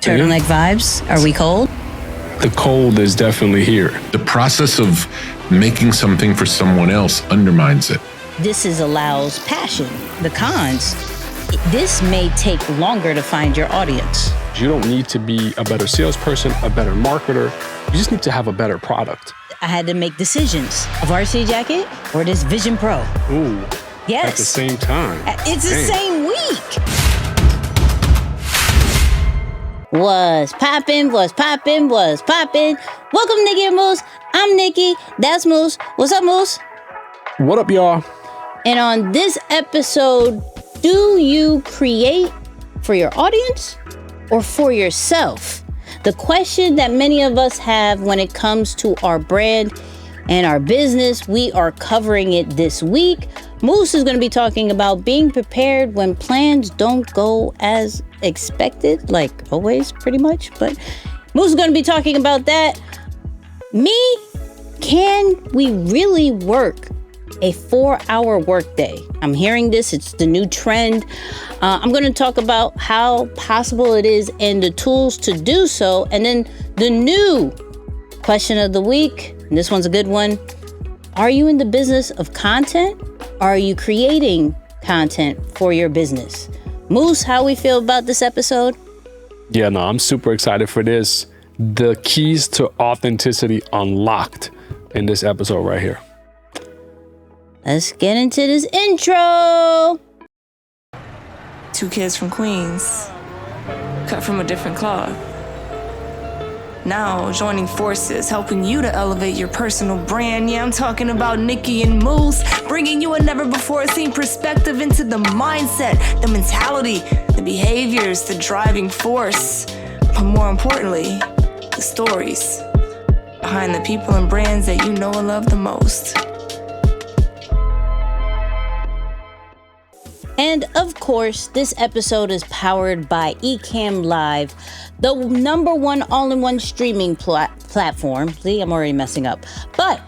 Turtleneck vibes. Are we cold? The cold is definitely here. The process of making something for someone else undermines it. This allows passion. The cons, this may take longer to find your audience. You don't need to be a better salesperson, a better marketer. You just need to have a better product. I had to make decisions. A varsity jacket or this Vision Pro? Ooh. Yes. At the same time. It's the same week. What's poppin', what's poppin', what's poppin'? Welcome, Nikki and Moose. I'm Nikki. That's Moose. What's up, Moose? What up, y'all? And on this episode, do you create for your audience or for yourself? The question that many of us have when it comes to our brand and our business, we are covering it this week. Moose is going to be talking about being prepared when plans don't go as expected, like always, pretty much. But Moose is going to be talking about that. Me, can we really work a 4-hour workday? I'm hearing this. It's the new trend. I'm going to talk about how possible it is and the tools to do so. And then the new question of the week, and this one's a good one. Are you in the business of content? Are you creating content for your business? Moose, how we feel about this episode? Yeah, no, I'm super excited for this. The keys to authenticity unlocked in this episode right here. Let's get into this intro. 2 kids from Queens, cut from a different cloth. Now joining forces, helping you to elevate your personal brand. Yeah, I'm talking about Nicky and Moose, bringing you a never-before-seen perspective into the mindset, the mentality, the behaviors, the driving force, but more importantly, the stories behind the people and brands that you know and love the most. And of course, this episode is powered by Ecamm Live, the #1 all-in-one streaming platform. See, I'm already messing up. But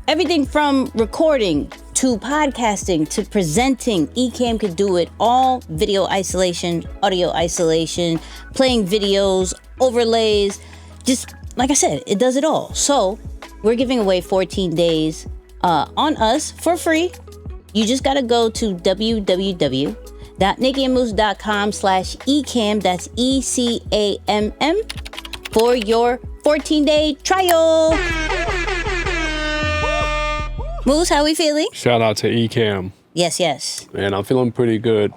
everything from recording to podcasting to presenting, Ecamm could do it all. Video isolation, audio isolation, playing videos, overlays. Just like I said, it does it all. So we're giving away 14 days on us for free. You just got to go to www.nickyandmoose.com/ecamm, that's ECAMM, for your 14-day trial. Moose, how we feeling? Shout out to Ecamm. Yes, yes. Man, I'm feeling pretty good.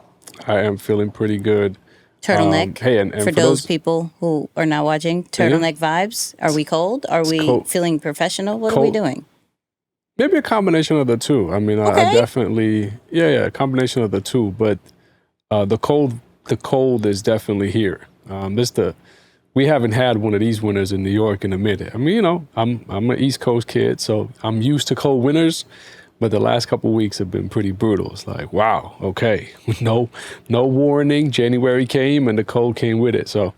I am feeling pretty good. Turtleneck. Hey, and for those people who are not watching, turtleneck vibes. Are we cold? Are we feeling professional? What are we doing? Maybe a combination of the two. I mean, I definitely, a combination of the two. But the cold is definitely here. We haven't had one of these winters in New York in a minute. I mean, I'm an East Coast kid, so I'm used to cold winters. But the last couple of weeks have been pretty brutal. It's like, wow, okay, no warning. January came and the cold came with it. So,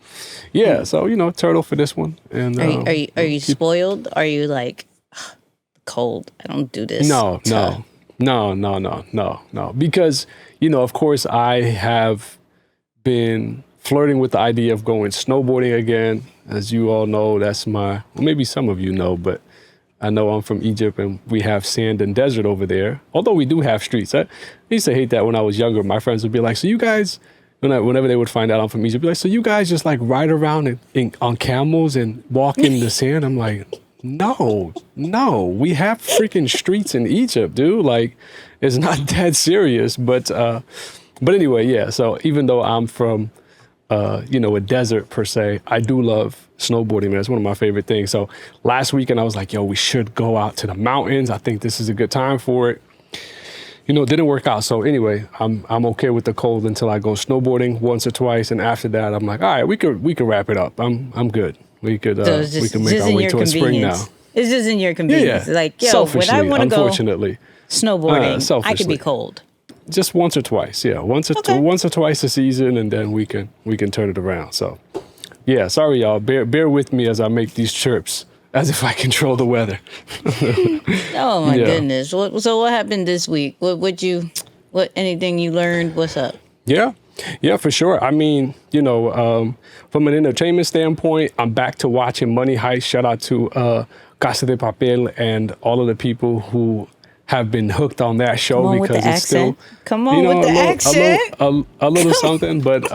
yeah, turtle for this one. And are you spoiled? Are you like cold? I don't do this. No. Because, of course, I have been flirting with the idea of going snowboarding again. As you all know, maybe some of you know, but I know I'm from Egypt and we have sand and desert over there. Although we do have streets. I used to hate that when I was younger. My friends would be like, so you guys, whenever they would find out I'm from Egypt, be like, so you guys just like ride around on camels and walk in the sand? I'm like, no, we have freaking streets in Egypt, dude. Like, it's not that serious. But anyway, yeah. So even though I'm from, a desert per se, I do love snowboarding, man. It's one of my favorite things. So last weekend I was like, yo, we should go out to the mountains. I think this is a good time for it. It didn't work out. So anyway, I'm okay with the cold until I go snowboarding once or twice. And after that, I'm like, all right, we could wrap it up. I'm good. We could make our way towards spring now. It's just in your convenience. Yeah. Like, yo, when I want to go snowboarding, I could be cold. Just once or twice, yeah. Once or twice a season, and then we can turn it around. So, yeah. Sorry, y'all. Bear with me as I make these chirps, as if I control the weather. Oh my goodness! So what happened this week? Anything you learned? What's up? Yeah. Yeah, for sure. I mean, from an entertainment standpoint, I'm back to watching Money Heist. Shout out to Casa de Papel and all of the people who have been hooked on that show. Come on with because the it's accent. still, Come on with the accent. a little something, but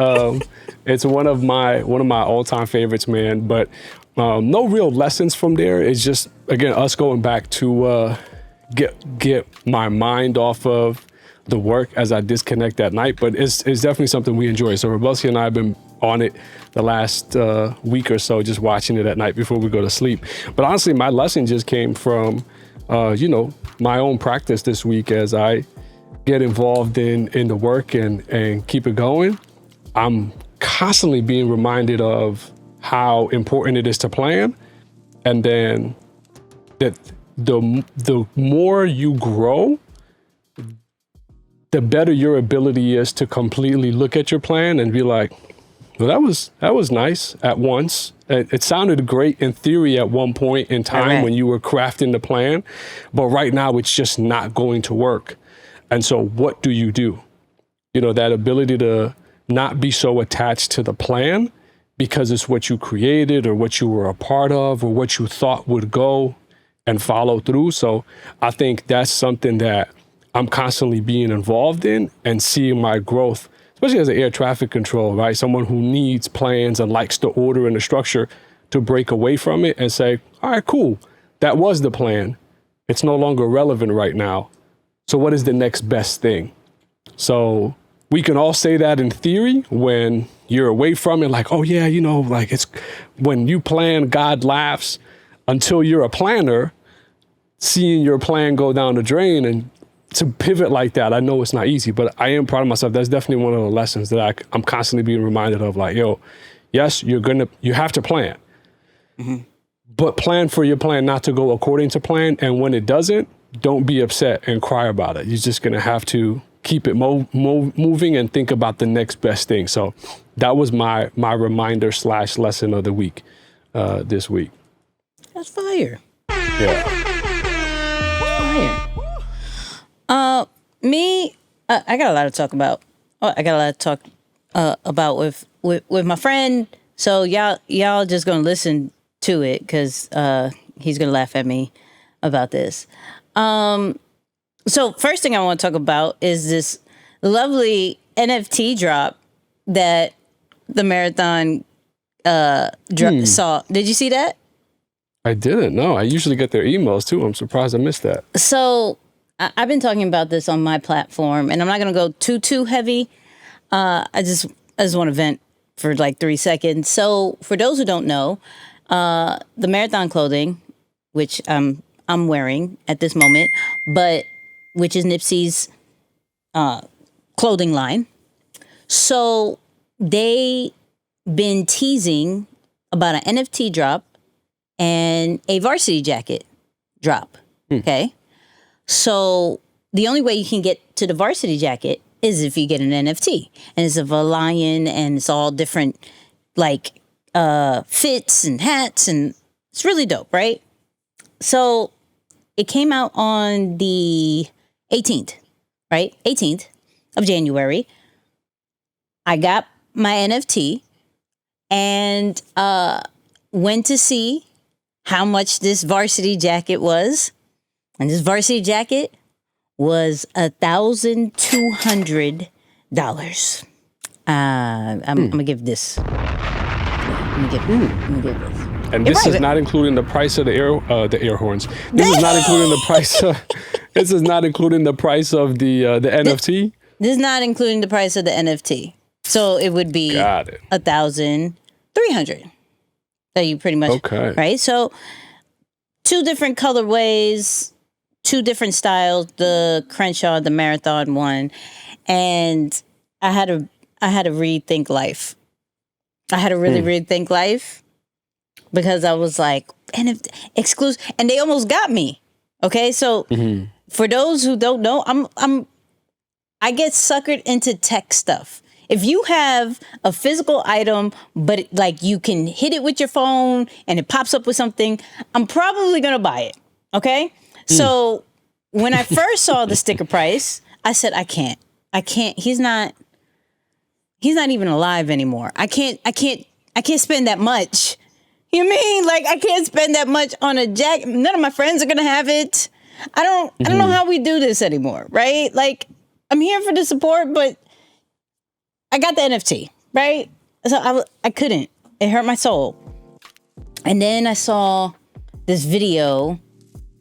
it's one of my all-time favorites, man. But no real lessons from there. It's just, again, us going back to get my mind off of the work as I disconnect at night. But it's definitely something we enjoy. So Rebelsi and I have been on it the last week or so, just watching it at night before we go to sleep. But honestly, my lesson just came from my own practice this week. As I get involved in the work and keep it going, I'm constantly being reminded of how important it is to plan, and then that the more you grow, the better your ability is to completely look at your plan and be like, well, that was nice at once. It sounded great in theory at one point in time when you were crafting the plan, but right now it's just not going to work. And so what do? That ability to not be so attached to the plan because it's what you created or what you were a part of or what you thought would go, and follow through. So I think that's something that I'm constantly being involved in and seeing my growth, especially as an air traffic control, right? Someone who needs plans and likes the order and the structure, to break away from it and say, all right, cool. That was the plan. It's no longer relevant right now. So what is the next best thing? So we can all say that in theory when you're away from it, like, oh yeah, like it's when you plan, God laughs, until you're a planner, seeing your plan go down the drain. And to pivot like that, I know it's not easy, but I am proud of myself. That's definitely one of the lessons that I'm constantly being reminded of. Like, yes, you have to plan, but plan for your plan not to go according to plan. And when it doesn't, don't be upset and cry about it. You're just going to have to keep it moving and think about the next best thing. So that was my reminder / lesson of the week this week. That's fire. Yeah. Fire. Me, I got a lot to talk about. I got a lot to talk about with my friend. So y'all just gonna listen to it because he's gonna laugh at me about this. So first thing I want to talk about is this lovely NFT drop that the marathon saw. Did you see that? I didn't. No, I usually get their emails too. I'm surprised I missed that. So I've been talking about this on my platform, and I'm not going to go too heavy. I just want to vent for like 3 seconds. So for those who don't know, the marathon clothing, which I'm wearing at this moment, but which is Nipsey's clothing line. So they been teasing about an NFT drop and a varsity jacket drop. Okay. So the only way you can get to the varsity jacket is if you get an NFT, and it's of a lion, and it's all different like fits and hats, and it's really dope, right? So it came out on the 18th, right? 18th of January. I got my NFT and went to see how much this varsity jacket was. And this varsity jacket was $1,200. I'm gonna give this. I'm gonna give this. And this is not including the price of the air horns. This is not including the price. This is not including the price of the NFT. This is not including the price of the NFT. So it would be $1,300. That you pretty much right. So 2 different colorways, 2 different styles. The Crenshaw, the marathon one, and I had to rethink life. I had to really rethink life because I was like, and if exclusive, and they almost got me. Okay, so for those who don't know, I get suckered into tech stuff. If you have a physical item, but like you can hit it with your phone and it pops up with something, I'm probably going to buy it. Okay. So when I first saw the sticker price, I said, I can't, he's not he's not even alive anymore. I can't spend that much. You mean like I can't spend that much on a jacket? None of my friends are gonna have it. I don't know how we do this anymore, right? Like, I'm here for the support, but I got the NFT, right? So I couldn't. It hurt my soul. And then I saw this video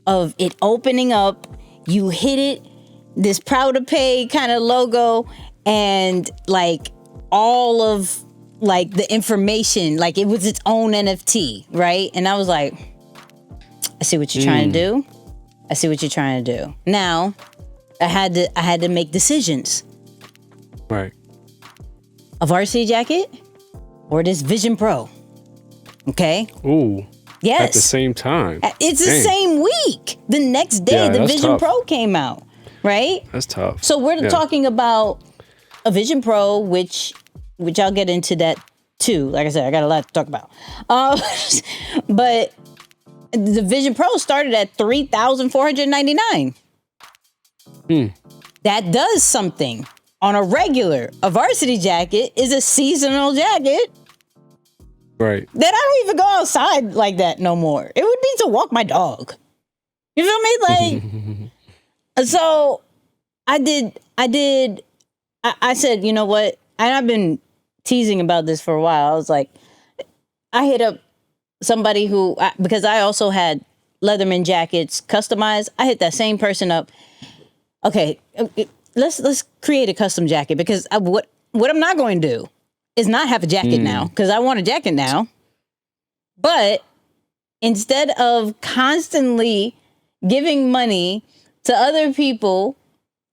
of it opening up. You hit it, this proud to pay kind of logo, and like all of like the information, like it was its own NFT, right? And I was like, I see what you're trying to do. I see what you're trying to do. Now, I had to make decisions. Right. A varsity jacket or this Vision Pro. Okay? Ooh. Yes. At the same time. It's the same week. The next day, the Vision Pro came out, right? That's tough. So we're talking about a Vision Pro, which I'll get into that too. Like I said, I got a lot to talk about. But the Vision Pro started at $3,499. That does something. On a regular, a varsity jacket is a seasonal jacket. Right. That I don't even go outside like that no more. It would be to walk my dog. You feel me? Like, so I said, you know what? And I've been teasing about this for a while. I was like, I hit up somebody who, because I also had Leatherman jackets customized. I hit that same person up. Okay, let's create a custom jacket, because what I'm not going to do is not have a jacket now, because I want a jacket now. But instead of constantly giving money to other people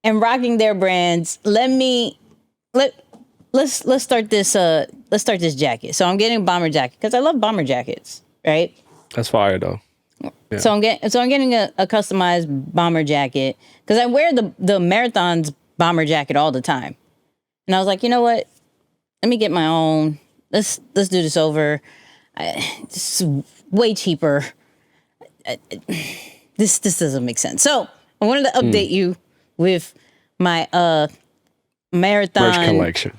and rocking their brands, let's start this jacket. So I'm getting a bomber jacket because I love bomber jackets, right? That's fire though. Yeah. So I'm getting a customized bomber jacket because I wear the Marathon's bomber jacket all the time. And I was like, you know what? Let me get my own. Let's do this over. This is way cheaper. This doesn't make sense. So I wanted to update you with my Marathon merch collection.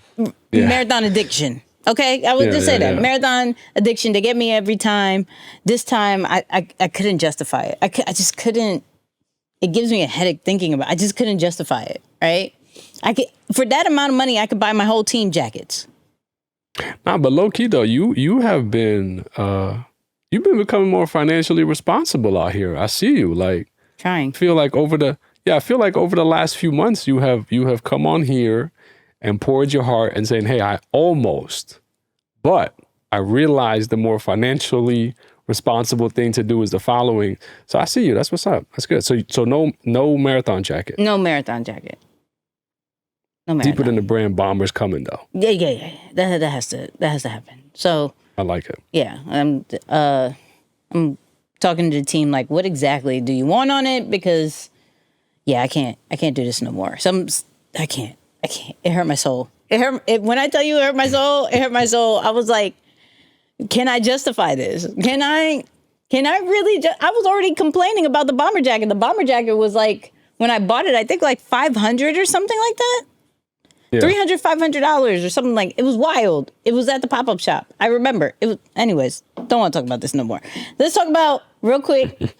Marathon addiction. Okay, I would just say that Marathon addiction. They get me every time. This time, I couldn't justify it. I just couldn't. It gives me a headache thinking about it. I just couldn't justify it. Right? For that amount of money, I could buy my whole team jackets. Nah, but low key though, you have been you've been becoming more financially responsible out here. I see you like trying. I feel like over the last few months you have come on here and poured your heart and saying, hey, but I realized the more financially responsible thing to do is the following. So I see you. That's what's up. That's good. So no marathon jacket. No marathon jacket. No marathon. Deeper than the brand bomber's coming though. Yeah. That has to happen. So I like it. Yeah. I'm talking to the team like, what exactly do you want on it? Because I can't do this no more. I can't. It hurt my soul. When I tell you it hurt my soul, it hurt my soul. I was like, can I justify this? Can I really I was already complaining about the bomber jacket. The bomber jacket was like, when I bought it, I think like $500 or something like that. Yeah. $300, $500 or something like. It was wild. It was at the pop-up shop. I remember. It was. Anyways, don't want to talk about this no more. Let's talk about real quick.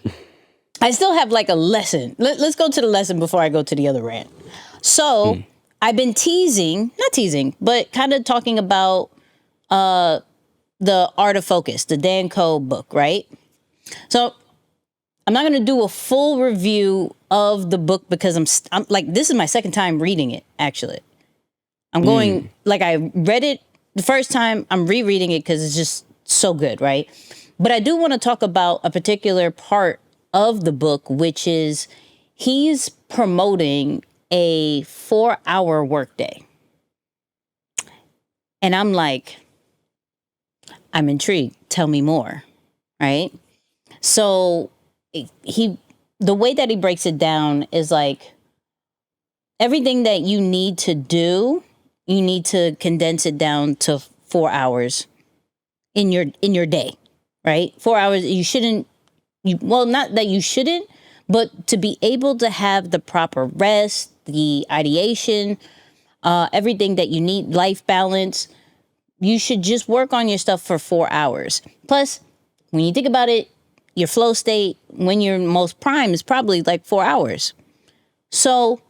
I still have like a lesson. Let's go to the lesson before I go to the other rant. So I've been not teasing, but kind of talking about the Art of Focus, the Dan Coe book, right? So I'm not going to do a full review of the book because I'm like, this is my second time reading it, actually. I'm going, like I read it the first time, I'm rereading it because it's just so good, right? But I do want to talk about a particular part of the book, which is he's promoting a 4-hour workday. And I'm like, I'm intrigued. Tell me more, right? So the way that he breaks it down is like everything that you need to do, you need to condense it down to 4 hours in your day, right? 4 hours. Not that you shouldn't, but to be able to have the proper rest, the ideation, everything that you need, life balance. You should just work on your stuff for 4 hours. Plus, when you think about it, your flow state when you're most prime is probably like 4 hours. So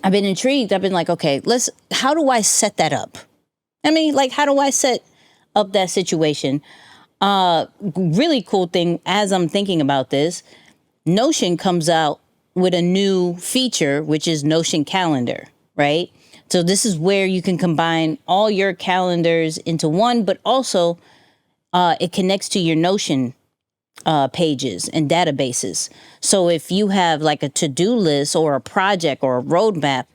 I've been intrigued. I've been like, okay, how do I set that up? I mean, like, how do I set up that situation? Really cool thing as I'm thinking about this, Notion comes out with a new feature, which is Notion Calendar, right? So this is where you can combine all your calendars into one, but also it connects to your Notion pages and databases. So if you have like a to-do list or a project or a roadmap,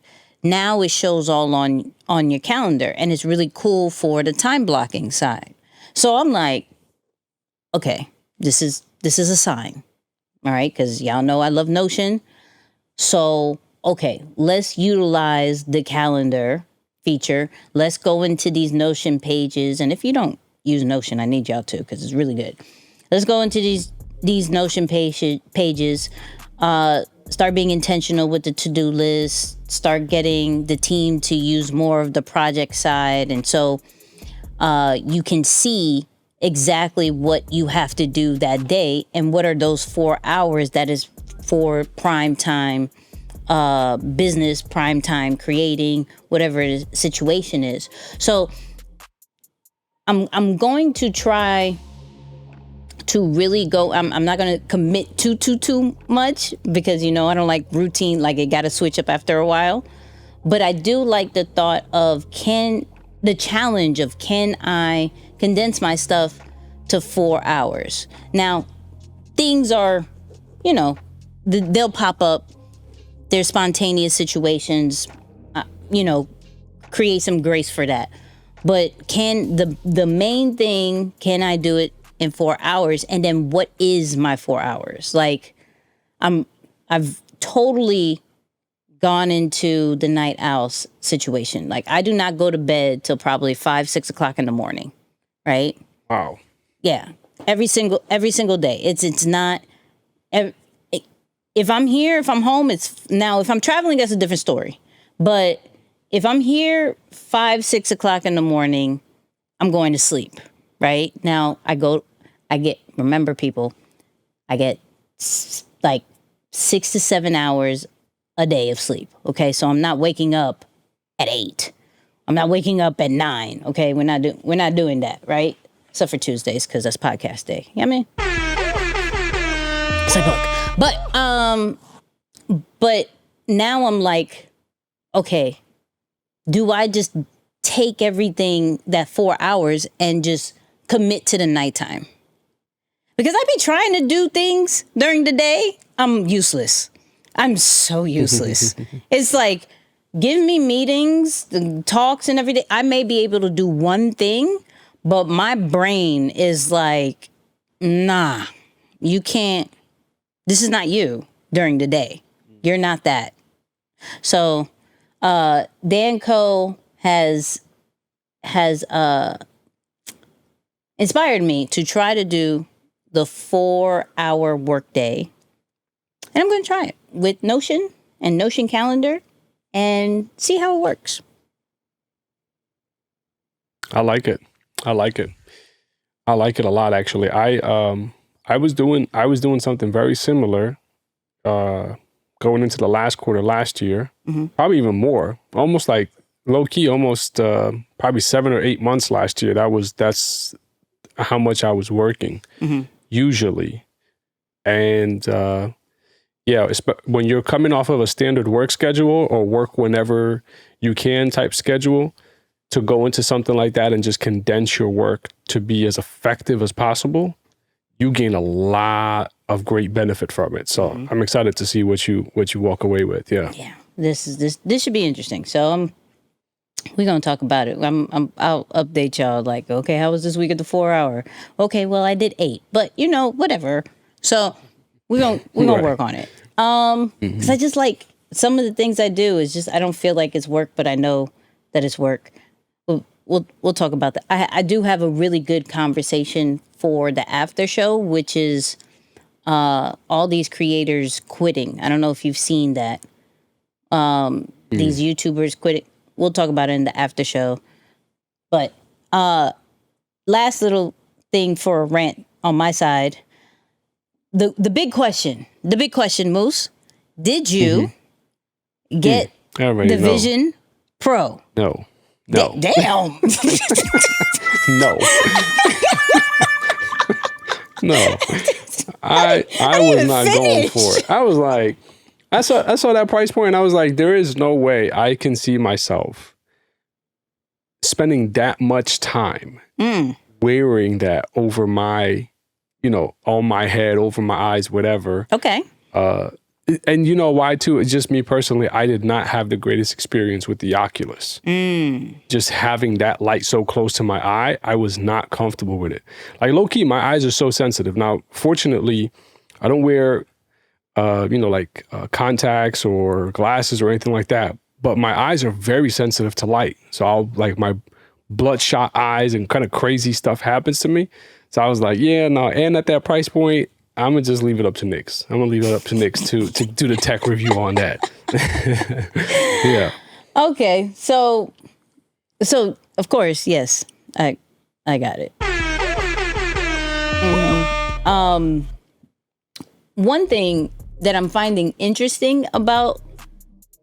now it shows all on your calendar, and it's really cool for the time blocking side. So I'm like, okay, this is a sign. All right, because y'all know I love Notion. So, okay, let's utilize the calendar feature. Let's go into these Notion pages. And if you don't use Notion, I need y'all to, because it's really good. Let's go into these Notion pages, start being intentional with the to-do list, start getting the team to use more of the project side. And so you can see exactly what you have to do that day and what are those 4 hours that is for prime time business, prime time creating, whatever the situation is. So I'm going to try to really go. I'm not going to commit too much because, I don't like routine, like it got to switch up after a while. But I do like the thought of the challenge of can I condense my stuff to 4 hours. Now, things are, they'll pop up. There's spontaneous situations, create some grace for that. But the main thing, can I do it in 4 hours? And then what is my 4 hours? Like, I've totally gone into the night owl situation. Like, I do not go to bed till probably 5-6 o'clock in the morning. Right? Wow. Yeah. Every single day. It's not. If I'm here, if I'm home, now if I'm traveling, that's a different story. But if I'm here 5-6 o'clock in the morning, I'm going to sleep. Right? Now remember people, I get like 6 to 7 hours a day of sleep. Okay. So I'm not waking up at 8. I'm not waking up at 9. Okay. We're not doing that. Right. Except for Tuesdays, because that's podcast day. You know what I mean? It's like, look. But now I'm like, okay, do I just take everything that 4 hours and just commit to the nighttime? Because I be trying to do things during the day. I'm useless. I'm so useless. It's like, give me meetings, the talks and everything. I may be able to do one thing, but my brain is like, nah, you can't. This is not you during the day. You're not that. So Danco has inspired me to try to do the 4-hour workday. And I'm going to try it with Notion and Notion Calendar and see how it works. I like it a lot, actually. I was doing something very similar going into the last quarter last year, probably even more, almost like low key, almost probably 7 or 8 months last year. That's how much I was working usually. And when you're coming off of a standard work schedule or work whenever you can type schedule, to go into something like that and just condense your work to be as effective as possible, you gain a lot of great benefit from it. So I'm excited to see what you walk away with. Yeah. Yeah. This should be interesting. So we're gonna talk about it. I'll update y'all. Like, okay, how was this week at the 4 hour? Okay, well I did 8, but whatever. So we're gonna work on it. Because I just like some of the things I do is just I don't feel like it's work, but I know that it's work. We'll talk about that. I do have a really good conversation for the after show, which is all these creators quitting. I don't know if you've seen that. these YouTubers quit it. We'll talk about it in the after show. But last little thing for a rant on my side. The big question, Moose, did you get the Vision Pro? No. Damn. No. No. I was not going for it. I was like, I saw that price point and I was like, there is no way I can see myself spending that much time wearing that over my, on my head, over my eyes, whatever. Okay. And you know why too? It's just me personally. I did not have the greatest experience with the Oculus. Just having that light so close to my eye, I was not comfortable with it. Like low key, my eyes are so sensitive. Now, fortunately, I don't wear, contacts or glasses or anything like that. But my eyes are very sensitive to light. So I'll my bloodshot eyes and kind of crazy stuff happens to me. So I was like, yeah, no. And at that price point, I'm going to just leave it up to Nix. I'm going to leave it up to Nix to do the tech review on that. Yeah. Okay. So of course, yes, I got it. One thing that I'm finding interesting about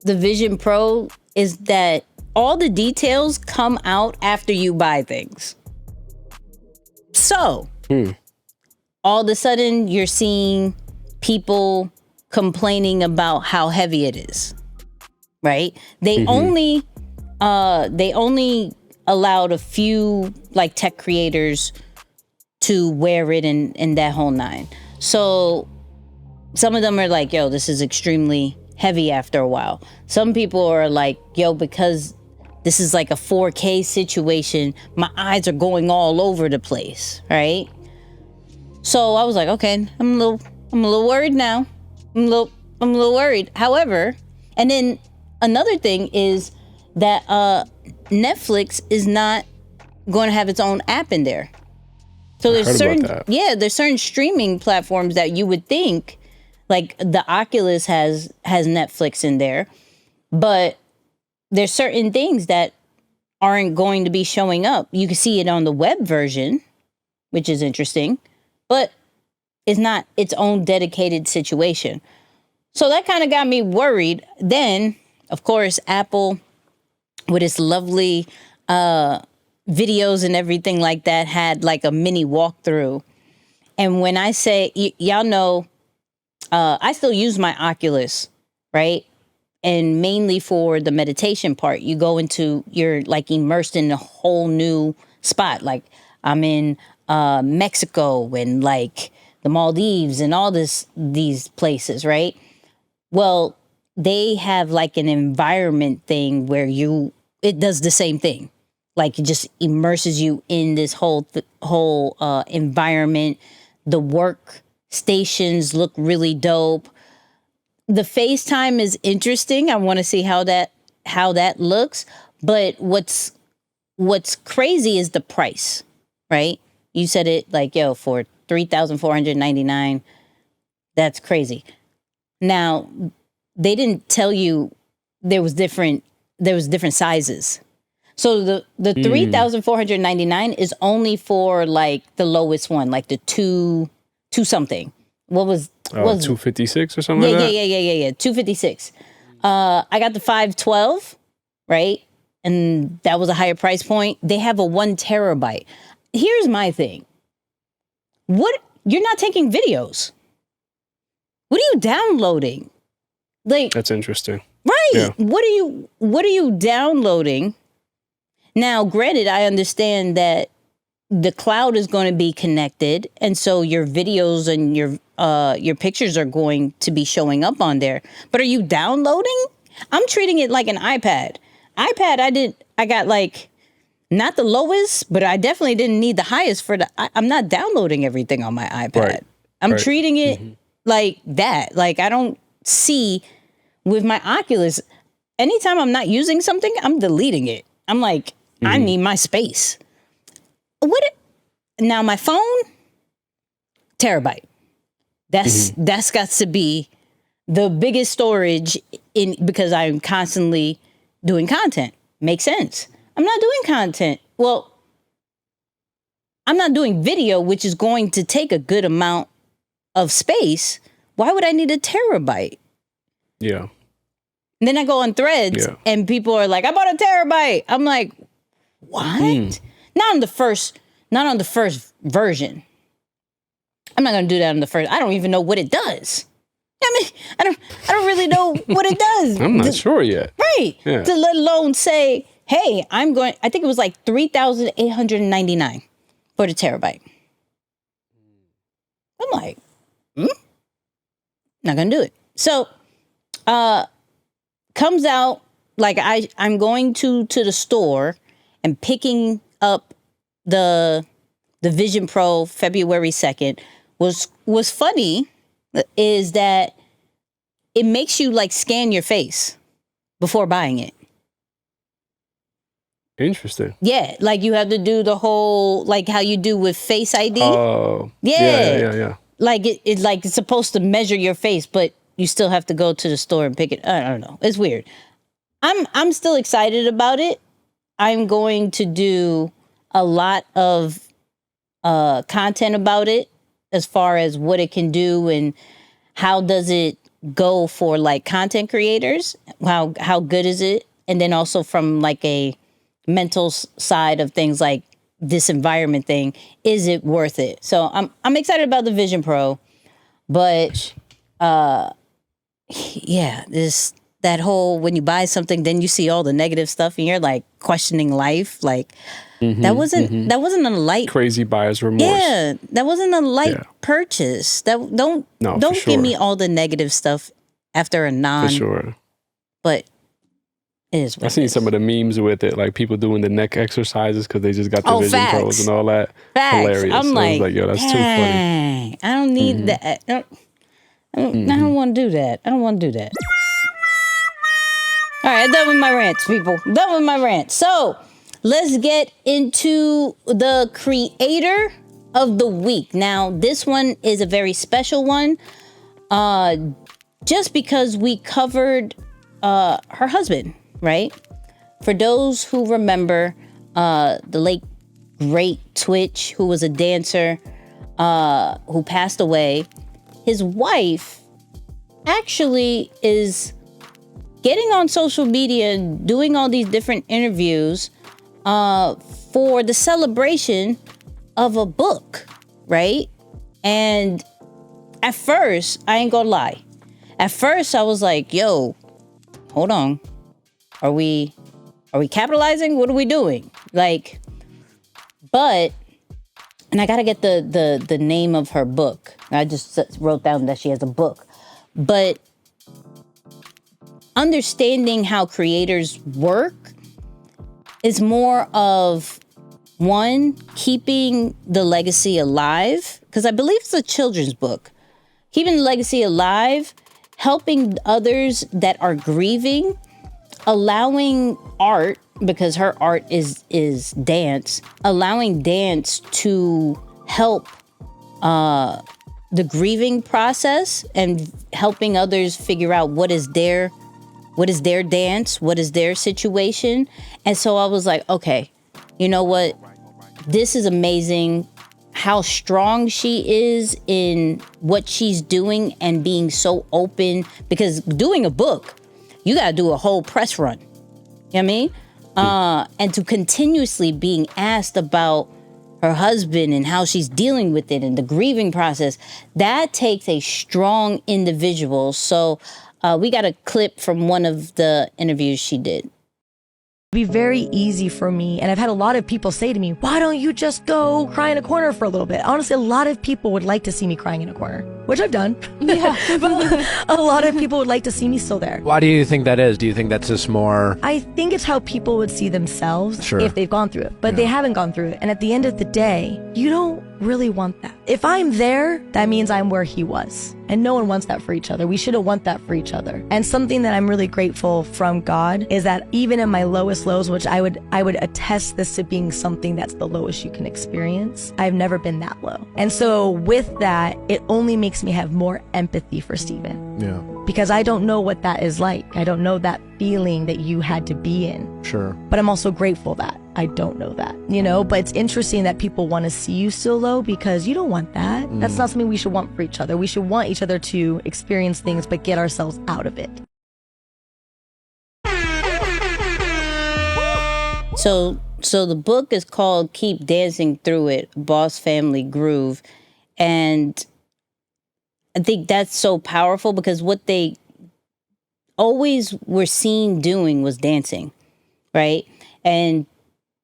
the Vision Pro is that all the details come out after you buy things. So, all of a sudden you're seeing people complaining about how heavy it is, right? They only allowed a few tech creators to wear it in that whole nine. So some of them are like, yo, this is extremely heavy after a while. Some people are like, yo, because this is like a 4K situation, my eyes are going all over the place, right? So I was like, okay, I'm a little worried now. I'm a little worried. However, and then another thing is that Netflix is not going to have its own app in there. So there's certain streaming platforms that you would think, like the Oculus has Netflix in there, but there's certain things that aren't going to be showing up. You can see it on the web version, which is interesting, but it's not its own dedicated situation. So that kind of got me worried. Then, of course, Apple, with its lovely videos and everything like that, had like a mini walkthrough. And when I say, y'all know, I still use my Oculus, right? And mainly for the meditation part, you're like immersed in a whole new spot. Like I'm in Mexico and like the Maldives and all these places, right? Well, they have like an environment thing where it does the same thing. Like it just immerses you in this whole environment. The workstations look really dope. The FaceTime is interesting. I want to see how that looks. But what's crazy is the price, right? You said it like, yo, for $3,499, that's crazy. Now, they didn't tell you there was different sizes. So the $3,499 is only for like the lowest one, like the two something. What was 256 or something like that? Yeah. 256. I got the 512, right? And that was a higher price point. They have a 1 terabyte. Here's my thing. You're not taking videos. What are you downloading? Like, that's interesting. Right. Yeah. What are you downloading? Now, granted, I understand that the cloud is going to be connected, and so your videos and your pictures are going to be showing up on there. But are you downloading? I'm treating it like an iPad. I got like not the lowest, but I definitely didn't need the highest I'm not downloading everything on my iPad. Right. I'm treating it like that. Like I don't see with my Oculus, anytime I'm not using something, I'm deleting it. I'm like, I need my space. Now my phone, terabyte. That's got to be the biggest storage because I'm constantly doing content. Makes sense. I'm not doing content. Well, I'm not doing video, which is going to take a good amount of space. Why would I need a terabyte? Yeah. And then I go on Threads and people are like, I bought a terabyte. I'm like, what? Not on the first version. I'm not going to do that on the first. I don't even know what it does. I mean, I don't really know what it does. I'm not sure yet. Right. Yeah. To let alone say, hey, I think it was like $3,899 for the terabyte. I'm like, not going to do it. So, comes out like I'm going to the store and picking up the Vision Pro February 2nd. Was funny is that it makes you like scan your face before buying it. Interesting. Yeah, like you have to do the whole, like how you do with Face ID. Oh. Yeah. Like it's supposed to measure your face, but you still have to go to the store and pick it. I don't know. It's weird. I'm still excited about it. I'm going to do a lot of content about it as far as what it can do and how does it go for like content creators. How good is it? And then also from like a mental side of things, like this environment thing, is it worth it? So I'm excited about the Vision Pro, but that whole, when you buy something, then you see all the negative stuff and you're like questioning life. Like that wasn't a light, crazy buyer's remorse. Yeah, that wasn't a light purchase. Don't give me all the negative stuff after a non. For sure. But it is what I've seen some of the memes with it, like people doing the neck exercises because they just got the Vision Pros and all that. Facts. Hilarious. I'm like, yo, that's too funny. I don't need that. I don't want to do that. I don't want to do that. All right, I'm done with my rants, people. I'm done with my rants. So let's get into the creator of the week. Now, this one is a very special one, just because we covered her husband, right? For those who remember, the late great Twitch, who was a dancer, who passed away, his wife actually is getting on social media and doing all these different interviews for the celebration of a book, right? And at first, I ain't gonna lie. At first, I was like, yo, hold on. Are we capitalizing? What are we doing? Like, but, and I gotta get the name of her book. I just wrote down that she has a book. But understanding how creators work is more of, one, keeping the legacy alive, because I believe it's a children's book. Keeping the legacy alive, helping others that are grieving, allowing art, because her art is dance, allowing dance to help the grieving process and helping others figure out what is their dance, what is their situation. And so I was like, okay, you know what? This is amazing how strong she is in what she's doing and being so open, because doing a book, you got to do a whole press run. You know what I mean? And to continuously being asked about her husband and how she's dealing with it and the grieving process, that takes a strong individual. So we got a clip from one of the interviews she did. Be very easy for me, and I've had a lot of people say to me, why don't you just go cry in a corner for a little bit? Honestly, a lot of people would like to see me crying in a corner, which I've done. Yeah. But a lot of people would like to see me still there. Why do you think that is? Do you think that's just more... I think it's how people would see themselves if they've gone through it, but they haven't gone through it. And at the end of the day, you don't really want that. If I'm there, that means I'm where he was. And no one wants that for each other. We shouldn't want that for each other. And something that I'm really grateful from God is that even in my lowest lows, which I would attest this to being something that's the lowest you can experience, I've never been that low. And so with that, it only makes makes me have more empathy for Steven. Yeah. Because I don't know what that is like. I don't know that feeling that you had to be in. Sure. But I'm also grateful that I don't know that, you know? But it's interesting that people want to see you so low because you don't want that. That's not something we should want for each other. We should want each other to experience things, but get ourselves out of it. So the book is called Keep Dancing Through It, Boss Family Groove. And I think that's so powerful because what they always were seen doing was dancing, right? And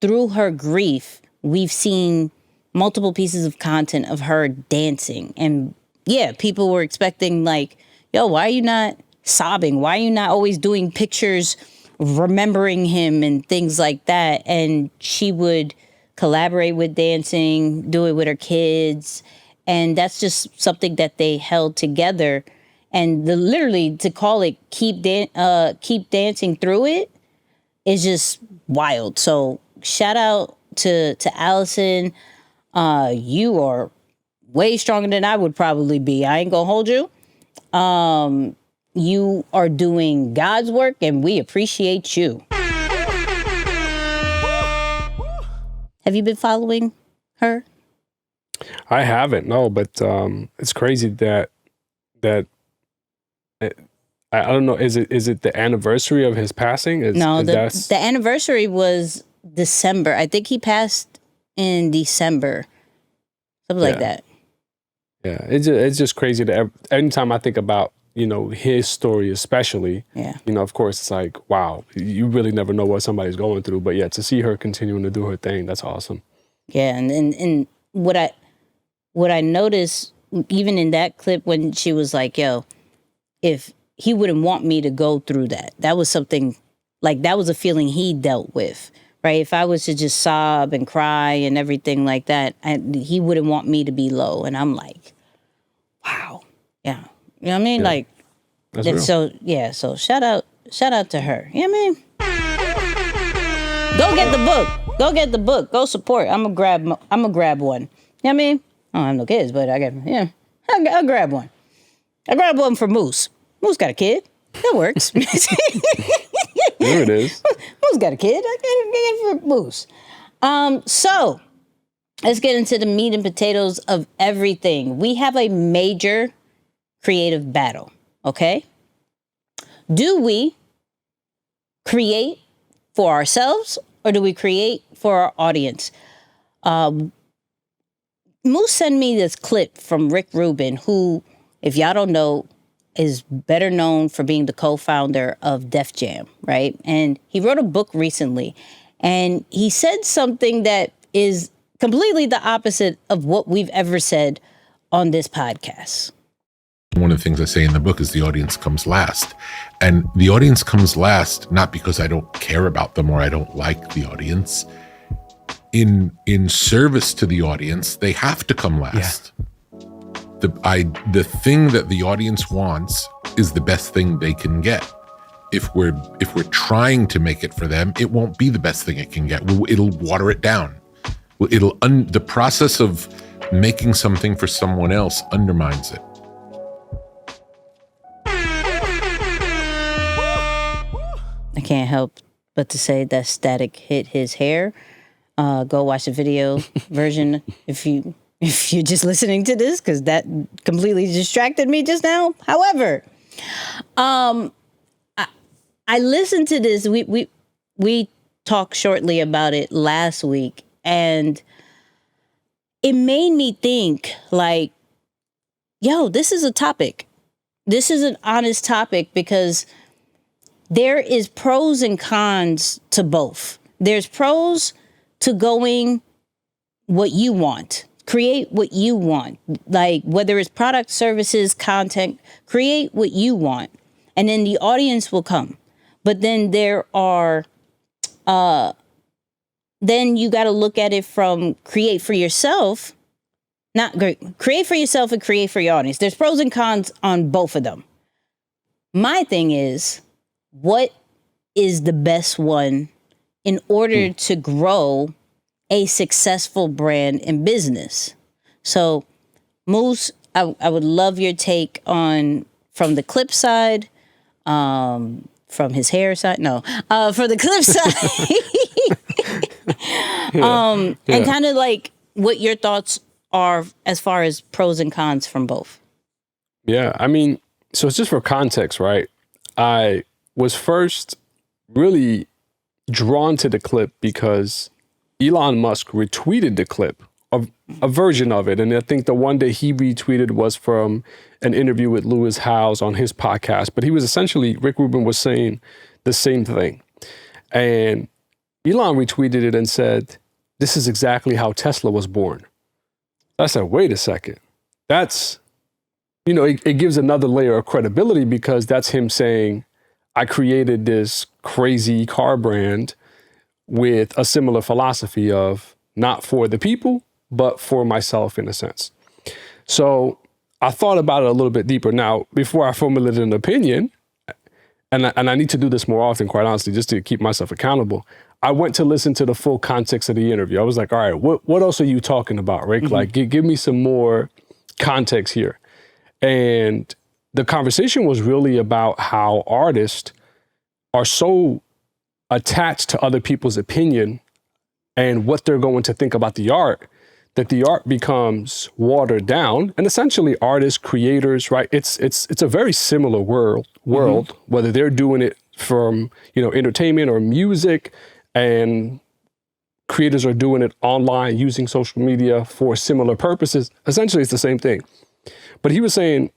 through her grief, we've seen multiple pieces of content of her dancing. And yeah, people were expecting like, yo, why are you not sobbing? Why are you not always doing pictures remembering him and things like that? And she would collaborate with dancing, do it with her kids. And that's just something that they held together. And literally to call it keep dancing through it is just wild. So shout out to Allison. You are way stronger than I would probably be. I ain't gonna hold you. You are doing God's work and we appreciate you. Have you been following her? I haven't, no, but it's crazy that I don't know. Is it the anniversary of his passing? No, the anniversary was December. I think he passed in December, something like that. Yeah, it's just crazy that anytime I think about, you know, his story especially, you know, of course it's like, wow, you really never know what somebody's going through. But yeah, to see her continuing to do her thing, that's awesome. Yeah, and what I noticed even in that clip when she was like, yo, if he wouldn't want me to go through that, that was something like that was a feeling he dealt with, right? If I was to just sob and cry and everything like that, he wouldn't want me to be low. And I'm like, wow. Yeah. You know what I mean? Yeah. Like, so shout out to her. You know what I mean? Go get the book. Go get the book. Go support. I'm gonna grab one. You know what I mean? I don't have no kids, but I'll grab one. I grabbed one for Moose. Moose got a kid. That works. There it is. Moose got a kid. I get it for Moose. So let's get into the meat and potatoes of everything. We have a major creative battle, okay? Do we create for ourselves or do we create for our audience? Moose sent me this clip from Rick Rubin, who, if y'all don't know, is better known for being the co-founder of Def Jam, right? And he wrote a book recently, and he said something that is completely the opposite of what we've ever said on this podcast. One of the things I say in the book is the audience comes last. And the audience comes last, not because I don't care about them or I don't like the audience. In service to the audience, they have to come last. Yeah. The thing that the audience wants is the best thing they can get. If we're trying to make it for them, it won't be the best thing it can get. It'll water it down. The process of making something for someone else undermines it. I can't help but to say that Static hit his hair. Go watch the video version if you're just listening to this, because that completely distracted me just now. However, I listened to this. We talked shortly about it last week, and it made me think like, yo, this is a topic. This is an honest topic because there is pros and cons to both. There's pros to going what you want. Create what you want. Like whether it's product, services, content, create what you want. And then the audience will come. But then there are, then you got to look at it from create for yourself. Not great. Create for yourself and create for your audience. There's pros and cons on both of them. My thing is, what is the best one in order to grow a successful brand and business? So, Moose, I would love your take on from the clip side, from his hair side. No, for the clip side, and kind of like what your thoughts are as far as pros and cons from both. Yeah, I mean, so it's just for context, right? I was first really drawn to the clip because Elon Musk retweeted the clip, a version of it. And I think the one that he retweeted was from an interview with Lewis Howes on his podcast. But he was essentially, Rick Rubin was saying the same thing. And Elon retweeted it and said, this is exactly how Tesla was born. I said, wait a second. That's, you know, it gives another layer of credibility because that's him saying, I created this crazy car brand with a similar philosophy of not for the people, but for myself in a sense. So I thought about it a little bit deeper. Now, before I formulated an opinion, and I need to do this more often, quite honestly, just to keep myself accountable, I went to listen to the full context of the interview. I was like, all right, what else are you talking about, Rick? Mm-hmm. Like, give me some more context here. And the conversation was really about how artists are so attached to other people's opinion and what they're going to think about the art, that the art becomes watered down. And essentially artists, creators, right? It's a very similar world, mm-hmm. whether they're doing it from, you know, entertainment or music, and creators are doing it online using social media for similar purposes. Essentially, it's the same thing. But he was saying,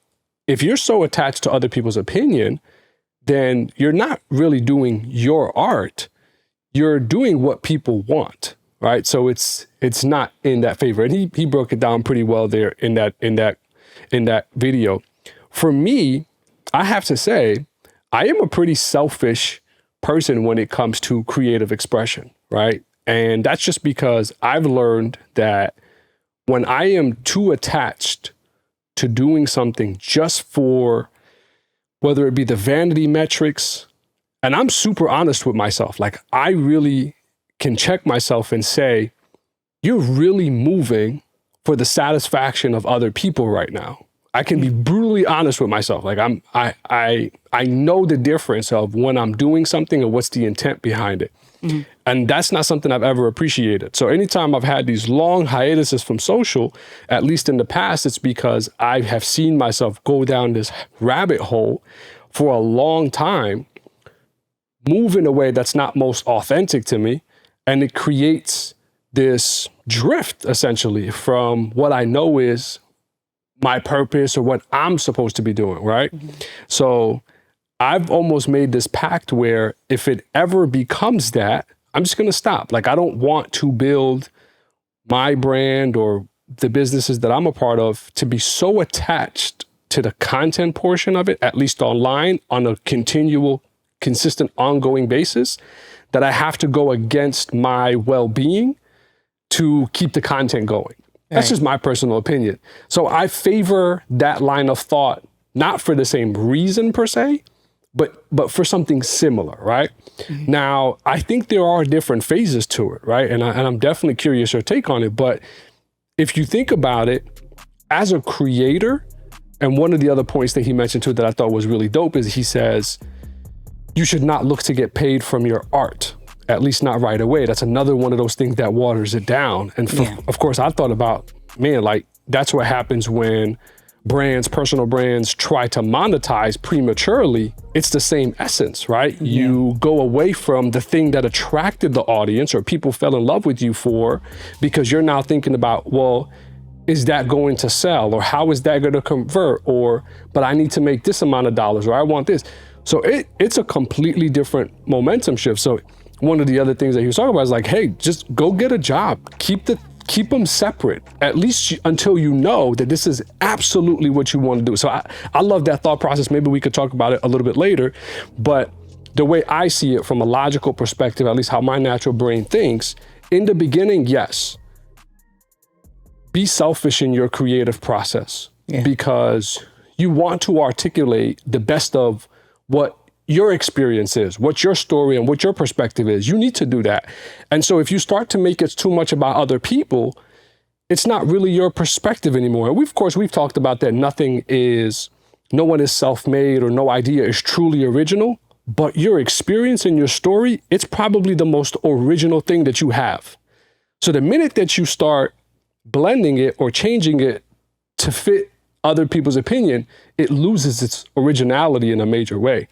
if you're so attached to other people's opinion, then you're not really doing your art. You're doing what people want, right? So it's not in that favor. And he broke it down pretty well there in that video. For me, I have to say, I am a pretty selfish person when it comes to creative expression, right? And that's just because I've learned that when I am too attached to doing something just for whether it be the vanity metrics, and I'm super honest with myself. Like, I really can check myself and say, you're really moving for the satisfaction of other people right now. I can be brutally honest with myself. Like, I know the difference of when I'm doing something and what's the intent behind it. Mm-hmm. And that's not something I've ever appreciated. So anytime I've had these long hiatuses from social, at least in the past, it's because I have seen myself go down this rabbit hole for a long time, move in a way that's not most authentic to me. And it creates this drift, essentially, from what I know is my purpose or what I'm supposed to be doing, right? Mm-hmm. So I've almost made this pact where if it ever becomes that, I'm just going to stop. Like, I don't want to build my brand or the businesses that I'm a part of to be so attached to the content portion of it, at least online, on a continual, consistent, ongoing basis, that I have to go against my well-being to keep the content going. That's just my personal opinion. So I favor that line of thought, not for the same reason per se, but for something similar, right? Mm-hmm. Now, I think there are different phases to it, right? And I'm definitely curious your take on it. But if you think about it, as a creator, and one of the other points that he mentioned too that I thought was really dope is he says, you should not look to get paid from your art, at least not right away. That's another one of those things that waters it down. And of course, I thought about, man, like, that's what happens when brands, personal brands, try to monetize prematurely. It's the same essence, right? Yeah. You go away from the thing that attracted the audience or people fell in love with you for, because you're now thinking about, well, is that going to sell? Or how is that going to convert? Or, but I need to make this amount of dollars, or I want this. So it's a completely different momentum shift. So one of the other things that he was talking about is like, hey, just go get a job. Keep them separate, at least until you know that this is absolutely what you want to do. So I love that thought process. Maybe we could talk about it a little bit later. But the way I see it from a logical perspective, at least how my natural brain thinks, in the beginning, yes, be selfish in your creative process because you want to articulate the best of what your experience is, what your story and what your perspective is. You need to do that. And so if you start to make it too much about other people, it's not really your perspective anymore. Of course, we've talked about that. No one is self-made or no idea is truly original, but your experience and your story, it's probably the most original thing that you have. So the minute that you start blending it or changing it to fit other people's opinion, it loses its originality in a major way.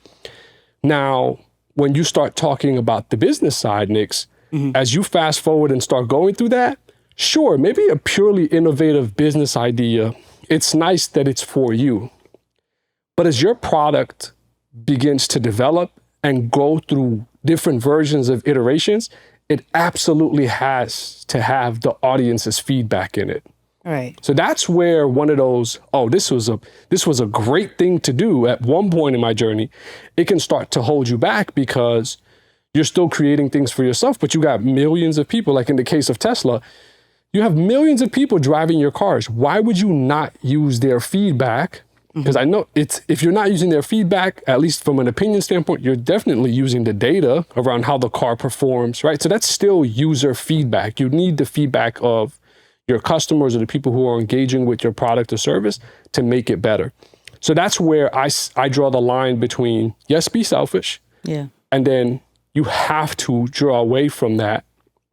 Now, when you start talking about the business side, Nix, as you fast forward and start going through that, sure, maybe a purely innovative business idea, it's nice that it's for you. But as your product begins to develop and go through different versions of iterations, it absolutely has to have the audience's feedback in it. Right. So that's where one of those, this was a great thing to do at one point in my journey, it can start to hold you back because you're still creating things for yourself, but you got millions of people, like in the case of Tesla, you have millions of people driving your cars. Why would you not use their feedback? Because I know if you're not using their feedback, at least from an opinion standpoint, you're definitely using the data around how the car performs, right? So that's still user feedback. You need the feedback of your customers or the people who are engaging with your product or service to make it better. So that's where I draw the line between, yes, be selfish. Yeah. And then you have to draw away from that,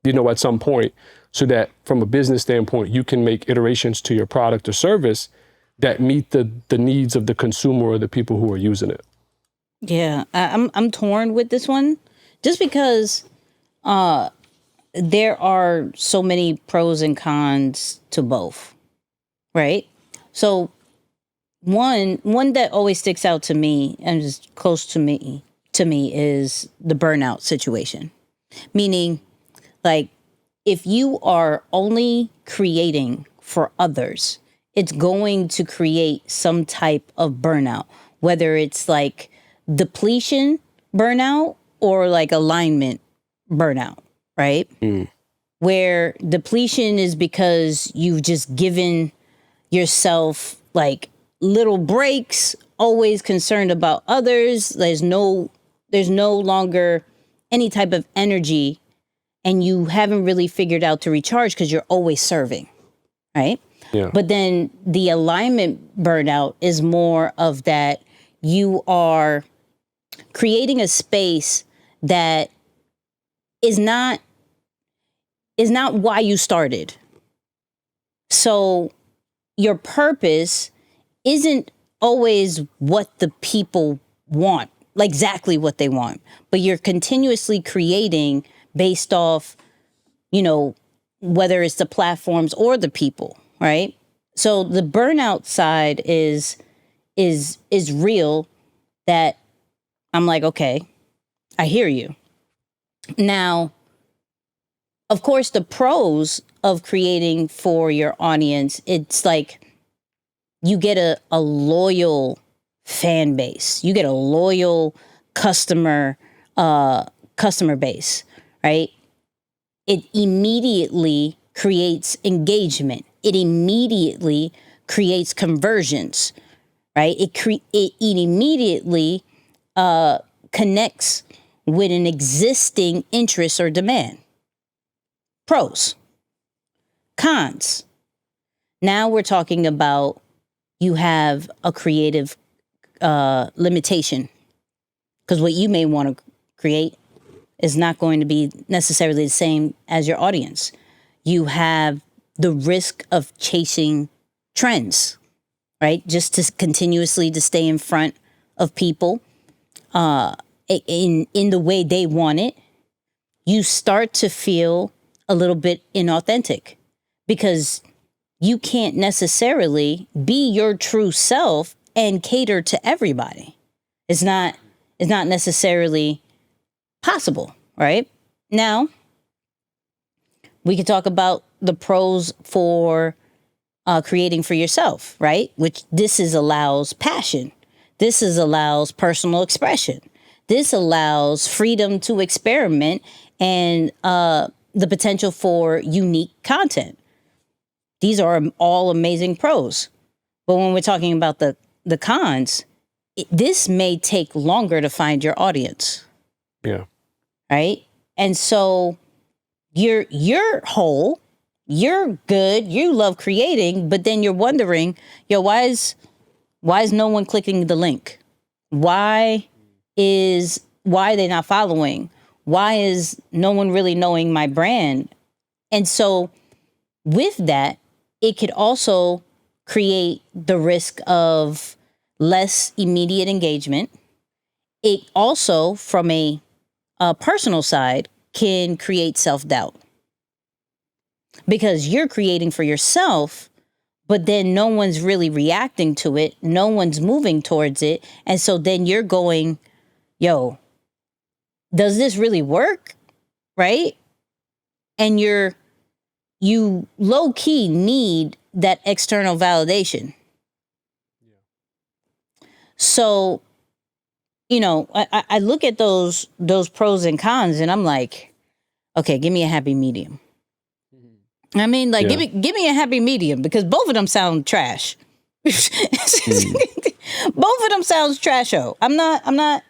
at some point, so that from a business standpoint, you can make iterations to your product or service that meet the needs of the consumer or the people who are using it. Yeah, I'm torn with this one, just because there are so many pros and cons to both, right? So one that always sticks out to me and is close to me is the burnout situation. Meaning, like, if you are only creating for others, it's going to create some type of burnout, whether it's like depletion burnout or like alignment burnout, right? Where depletion is because you've just given yourself like little breaks, always concerned about others. There's no longer any type of energy, and you haven't really figured out to recharge because you're always serving, right? Yeah. But then the alignment burnout is more of that you are creating a space that is not why you started. So your purpose isn't always what the people want, like exactly what they want, but you're continuously creating based off, whether it's the platforms or the people, right? So the burnout side is real, that I'm like, okay, I hear you. Now, of course, the pros of creating for your audience, it's like you get a loyal fan base. You get a loyal customer base, right? It immediately creates engagement. It immediately creates conversions, right? It immediately connects with an existing interest or demand. Pros. Cons. Now we're talking about you have a creative limitation, because what you may want to create is not going to be necessarily the same as your audience. You have the risk of chasing trends, right? Just to continuously to stay in front of people in the way they want it. You start to feel a little bit inauthentic because you can't necessarily be your true self and cater to everybody. It's not necessarily possible, right? Now, we can talk about the pros for creating for yourself, right? Which allows passion. This allows personal expression. This allows freedom to experiment and the potential for unique content. These are all amazing pros. But when we're talking about the cons, this may take longer to find your audience. Yeah. Right? And so you're whole, you're good, you love creating, but then you're wondering, yo, why is no one clicking the link? Why are they not following? Why is no one really knowing my brand? And so with that, it could also create the risk of less immediate engagement. It also, from a personal side, can create self-doubt. Because you're creating for yourself, but then no one's really reacting to it. No one's moving towards it. And so then you're going, yo, does this really work? Right? And you low key need that external validation. Yeah. So, you know, I look at those pros and cons and I'm like, okay, give me a happy medium. I mean, like, give me a happy medium, because both of them sound trash. Both of them sounds trasho. I'm not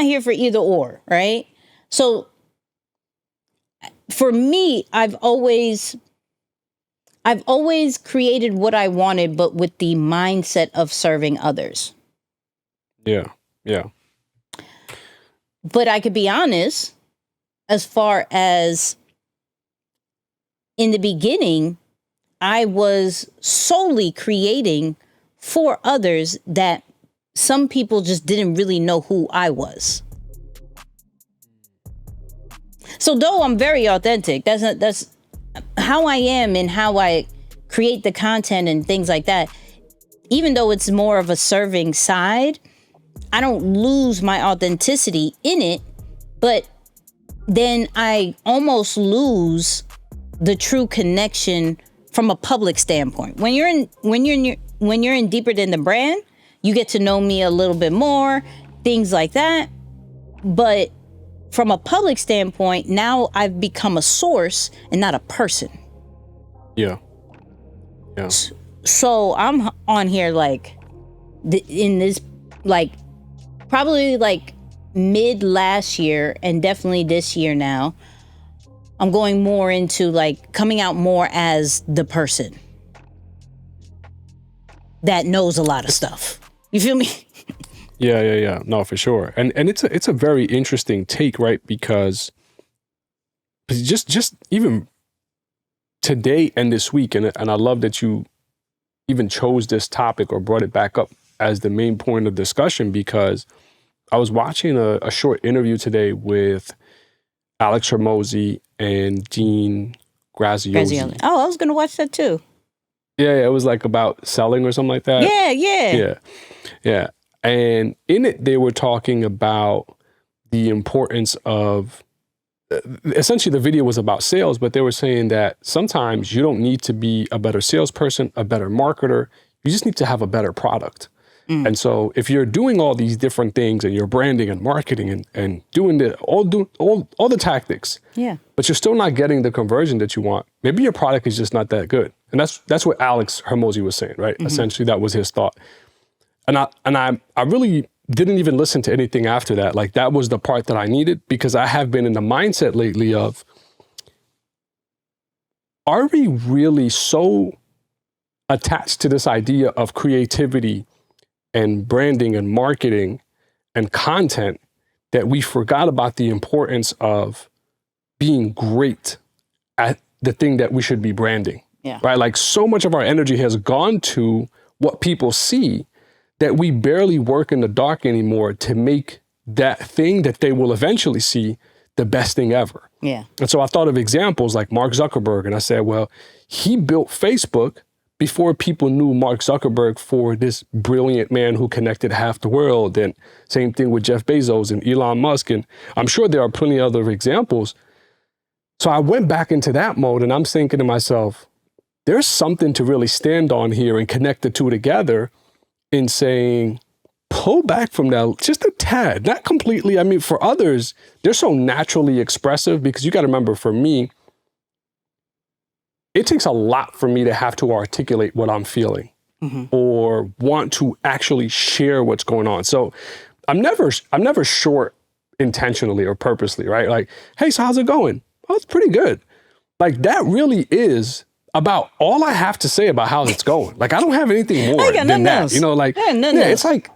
here for either or, right? So for me, I've always created what I wanted, but with the mindset of serving others. Yeah. Yeah. But I could be honest, as far as in the beginning, I was solely creating for others that some people just didn't really know who I was. So though I'm very authentic, that's how I am and how I create the content and things like that. Even though it's more of a serving side, I don't lose my authenticity in it, but then I almost lose the true connection from a public standpoint. When you're in deeper than the brand, you get to know me a little bit more, things like that. But from a public standpoint, now I've become a source and not a person. Yeah. Yeah. So I'm on here like in this, like probably like mid last year and definitely this year now, I'm going more into like coming out more as the person that knows a lot of stuff. You feel me? Yeah. No, for sure. And it's a very interesting take, right? Because just even today and this week, and I love that you even chose this topic or brought it back up as the main point of discussion, because I was watching a short interview today with Alex Hormozi and Dean Graziosi. Oh, I was going to watch that too. Yeah, it was like about selling or something like that. Yeah. And in it, they were talking about the importance of, essentially the video was about sales, but they were saying that sometimes you don't need to be a better salesperson, a better marketer. You just need to have a better product. And so if you're doing all these different things and you're branding and marketing and doing all the tactics, but you're still not getting the conversion that you want, maybe your product is just not that good. And that's what Alex Hormozi was saying, right? Essentially, that was his thought. And I really didn't even listen to anything after that. Like, that was the part that I needed, because I have been in the mindset lately of, are we really so attached to this idea of creativity and branding and marketing and content that we forgot about the importance of being great at the thing that we should be branding? Right? Like, so much of our energy has gone to what people see that we barely work in the dark anymore to make that thing that they will eventually see the best thing ever. Yeah. And so I thought of examples like Mark Zuckerberg, and I said, well, he built Facebook before people knew Mark Zuckerberg for this brilliant man who connected half the world. And same thing with Jeff Bezos and Elon Musk. And I'm sure there are plenty of other examples. So I went back into that mode, and I'm thinking to myself, there's something to really stand on here and connect the two together in saying, pull back from that just a tad, not completely. I mean, for others, they're so naturally expressive, because you got to remember, for me, it takes a lot for me to have to articulate what I'm feeling or want to actually share what's going on. So I'm never short intentionally or purposely, right? Like, hey, so how's it going? Oh, it's pretty good. Like, that really is about all I have to say about how it's going. Like, I don't have anything more than that. Else. You know, like, it's like,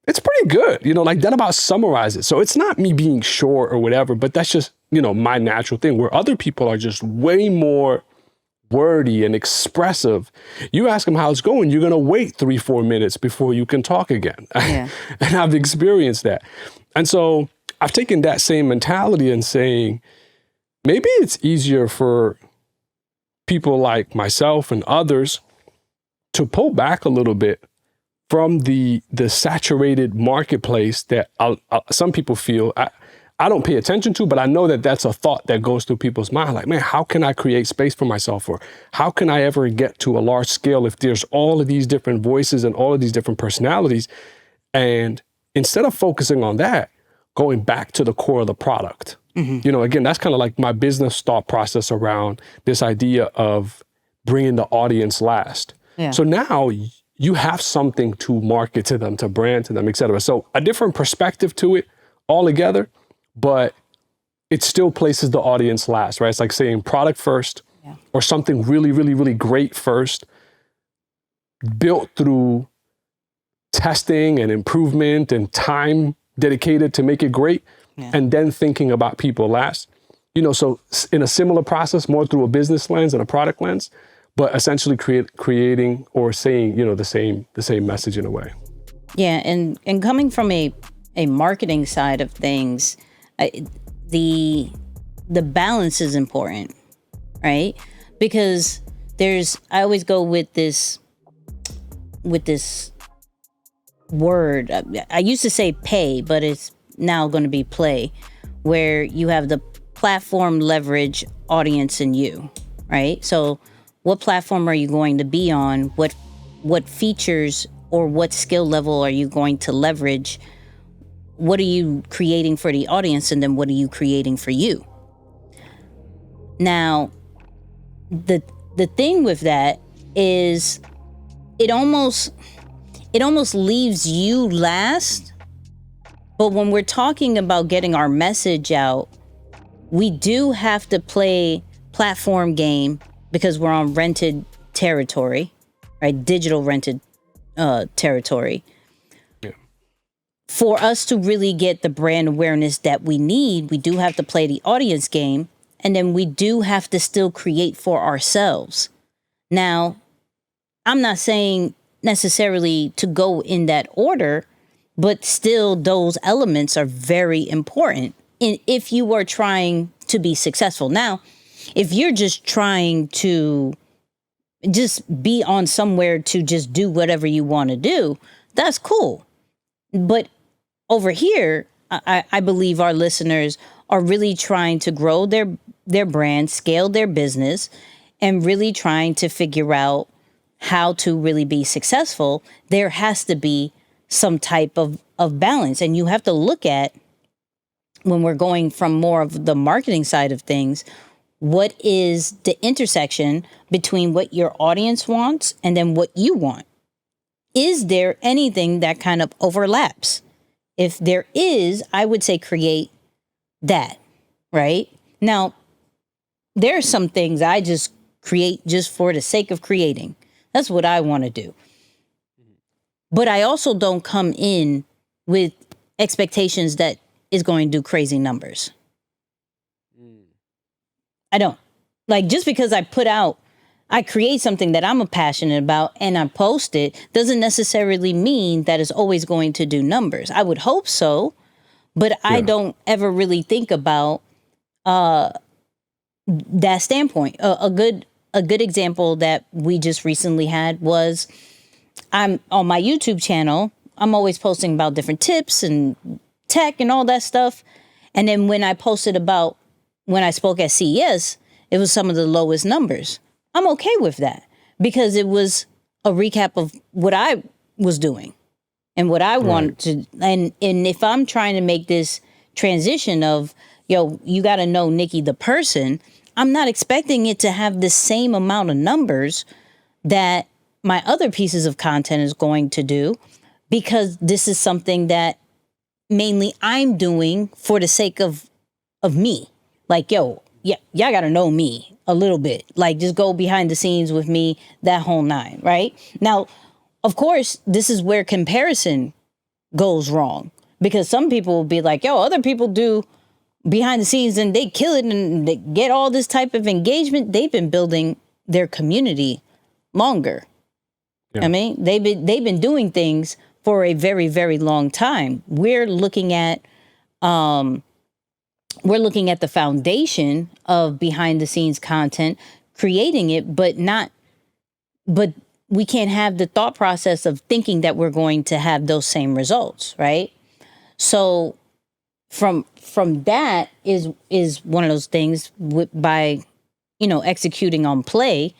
it's pretty good. You know, like that about summarizes. So it's not me being short or whatever, but that's just, you know, my natural thing, where other people are just way more wordy and expressive. You ask them how it's going, you're going to wait 3-4 minutes before you can talk again. Yeah. And I've experienced that. And so I've taken that same mentality and saying, maybe it's easier for people like myself and others to pull back a little bit from the saturated marketplace that some people feel I don't pay attention to, but I know that that's a thought that goes through people's mind. Like, man, how can I create space for myself? Or how can I ever get to a large scale if there's all of these different voices and all of these different personalities? And instead of focusing on that, going back to the core of the product. You know, again, that's kind of like my business thought process around this idea of bringing the audience last. Yeah. So now you have something to market to them, to brand to them, et cetera. So a different perspective to it altogether, but it still places the audience last, right? It's like saying product first, or something really, really, really great first, built through testing and improvement and time dedicated to make it great, and then thinking about people last. You know, so in a similar process, more through a business lens and a product lens, but essentially creating or saying, you know, the same message in a way. Yeah, and coming from a marketing side of things, the balance is important, right? Because I always go with this word. I used to say pay, but it's now going to be play, where you have the platform, leverage, audience, and you, right? So what platform are you going to be on? What features or what skill level are you going to leverage? What are you creating for the audience? And then what are you creating for you? Now, the thing with that is it almost leaves you last. But when we're talking about getting our message out, we do have to play platform game because we're on rented territory, right? Digital rented territory. Yeah. For us to really get the brand awareness that we need, we do have to play the audience game, and then we do have to still create for ourselves. Now, I'm not saying necessarily to go in that order, but still those elements are very important if you are trying to be successful. Now, if you're just trying to just be on somewhere to just do whatever you want to do, that's cool. But over here, I believe our listeners are really trying to grow their brand, scale their business, and really trying to figure out how to really be successful. There has to be some type of balance. And you have to look at, when we're going from more of the marketing side of things, what is the intersection between what your audience wants and then what you want? Is there anything that kind of overlaps? If there is, I would say create that, right? Now, there are some things I just create just for the sake of creating. That's what I want to do. But I also don't come in with expectations that is going to do crazy numbers. I don't. Like, just because I create something that I'm passionate about and I post it doesn't necessarily mean that it's always going to do numbers. I would hope so, but I don't ever really think about that standpoint. A good example that we just recently had was, I'm on my YouTube channel. I'm always posting about different tips and tech and all that stuff. And then when I posted about when I spoke at CES, it was some of the lowest numbers. I'm okay with that because it was a recap of what I was doing and what I wanted to. And if I'm trying to make this transition of, you got to know Nikki the person, I'm not expecting it to have the same amount of numbers that my other pieces of content is going to do, because this is something that mainly I'm doing for the sake of me. Like, y'all got to know me. a little bit. Like, just go behind the scenes with me, that whole nine, right? Now, of course, this is where comparison goes wrong, because some people will be like, yo, other people do behind the scenes and they kill it and they get all this type of engagement. They've been building their community longer. Yeah. I mean, they've been doing things for a very, very long time. We're looking at the foundation of behind the scenes content, creating it, but we can't have the thought process of thinking that we're going to have those same results, right? So from that is one of those things by, executing on play,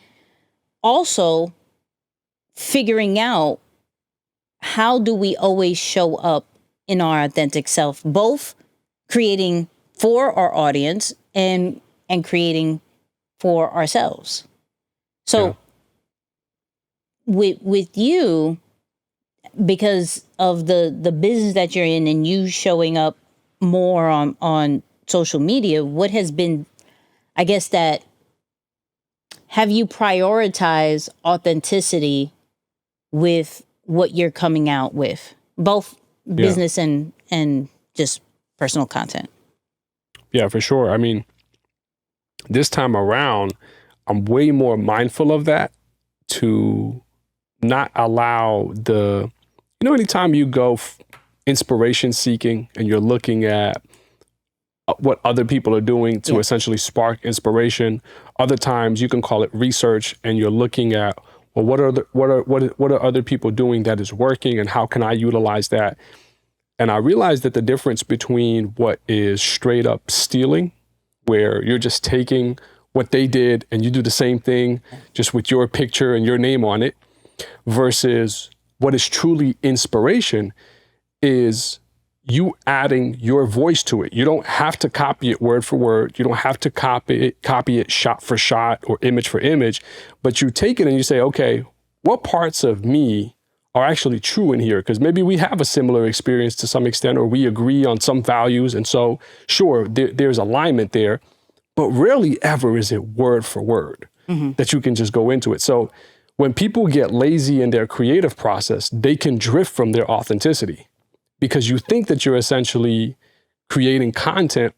also figuring out how do we always show up in our authentic self, both creating for our audience and creating for ourselves. So with you, because of the business that you're in and you showing up more on social media, what has been, I guess, that have you prioritized authenticity with what you're coming out with, both business and just personal content? Yeah, for sure. I mean, this time around, I'm way more mindful of that, to not allow anytime you go inspiration seeking and you're looking at what other people are doing to essentially spark inspiration. Other times you can call it research, and you're looking at, well, what are other people doing that is working, and how can I utilize that? And I realized that the difference between what is straight up stealing, where you're just taking what they did and you do the same thing just with your picture and your name on it, versus what is truly inspiration, is you adding your voice to it. You don't have to copy it word for word. You don't have to copy it shot for shot or image for image, but you take it and you say, okay, what parts of me are actually true in here? Because maybe we have a similar experience to some extent, or we agree on some values. And so sure, there's alignment there, but rarely ever is it word for word that you can just go into it. So when people get lazy in their creative process, they can drift from their authenticity, because you think that you're essentially creating content.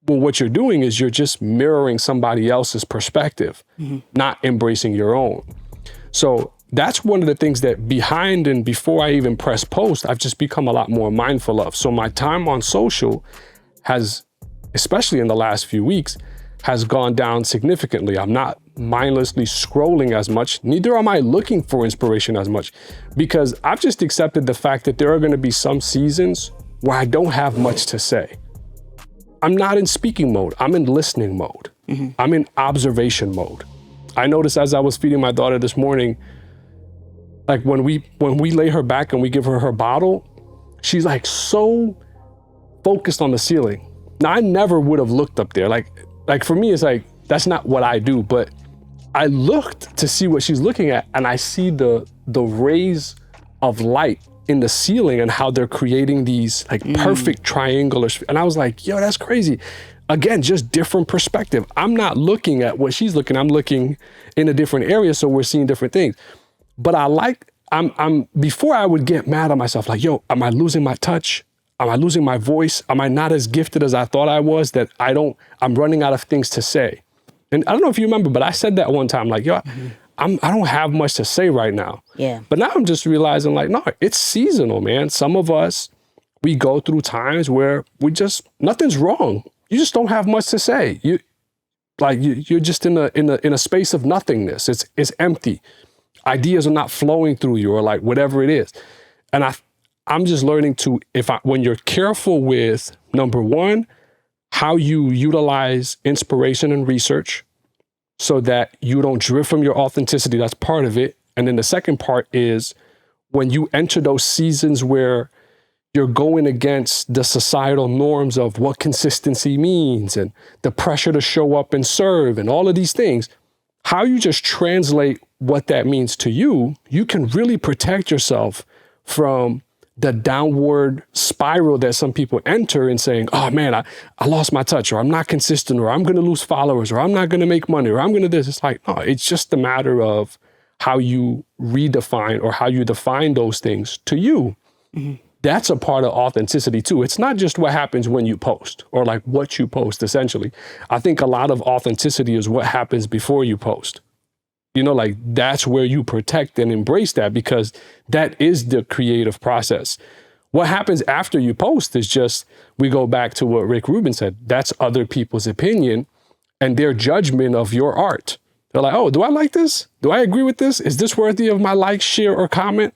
Well, what you're doing is you're just mirroring somebody else's perspective, not embracing your own. So that's one of the things that behind and before I even press post, I've just become a lot more mindful of. So my time on social has, especially in the last few weeks, has gone down significantly. I'm not mindlessly scrolling as much, neither am I looking for inspiration as much, because I've just accepted the fact that there are going to be some seasons where I don't have much to say. I'm not in speaking mode, I'm in listening mode. I'm in observation mode. I noticed as I was feeding my daughter this morning, like when we lay her back and we give her bottle, she's like so focused on the ceiling. Now I never would have looked up there. Like for me, it's like, that's not what I do, but I looked to see what she's looking at, and I see the rays of light in the ceiling and how they're creating these like perfect triangular, and I was like, yo, that's crazy. Again, just different perspective. I'm not looking at what she's looking, I'm looking in a different area, so we're seeing different things. But I'm before I would get mad at myself, like, yo, am I losing my touch? Am I losing my voice? Am I not as gifted as I thought I was, that I'm running out of things to say? And I don't know if you remember, but I said that one time, like, yo, I don't have much to say right now. Yeah. But now I'm just realizing, like, no, it's seasonal, man. Some of us, we go through times where nothing's wrong. You just don't have much to say. You're just in a space of nothingness. It's empty. Ideas are not flowing through you, or like whatever it is. And I'm just learning to, when you're careful with, number one, how you utilize inspiration and research so that you don't drift from your authenticity, that's part of it. And then the second part is when you enter those seasons where you're going against the societal norms of what consistency means and the pressure to show up and serve and all of these things, how you just translate what that means to you, you can really protect yourself from the downward spiral that some people enter in saying, oh man, I lost my touch, or I'm not consistent, or I'm going to lose followers, or I'm not going to make money, or I'm going to this. It's like, no, it's just a matter of how you redefine or how you define those things to you. Mm-hmm. That's a part of authenticity too. It's not just what happens when you post or like what you post, essentially. I think a lot of authenticity is what happens before you post. You know, like that's where you protect and embrace that, because that is the creative process. What happens after you post is just, we go back to what Rick Rubin said, that's other people's opinion and their judgment of your art. They're like, oh, do I like this? Do I agree with this? Is this worthy of my like, share, or comment?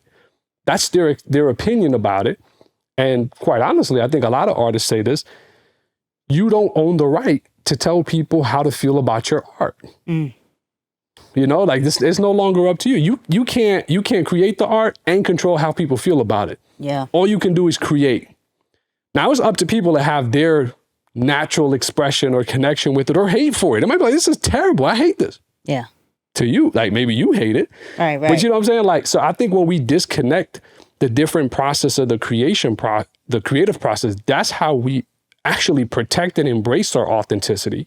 That's their opinion about it. And quite honestly, I think a lot of artists say this, you don't own the right to tell people how to feel about your art. Mm. You know, like this is no longer up to you. You can't create the art and control how people feel about it. Yeah. All you can do is create. Now it's up to people to have their natural expression or connection with it or hate for it. It might be like, this is terrible. I hate this. Yeah. To you, like maybe you hate it. Right. But you know what I'm saying? Like, so I think when we disconnect the different process of the the creative process, that's how we actually protect and embrace our authenticity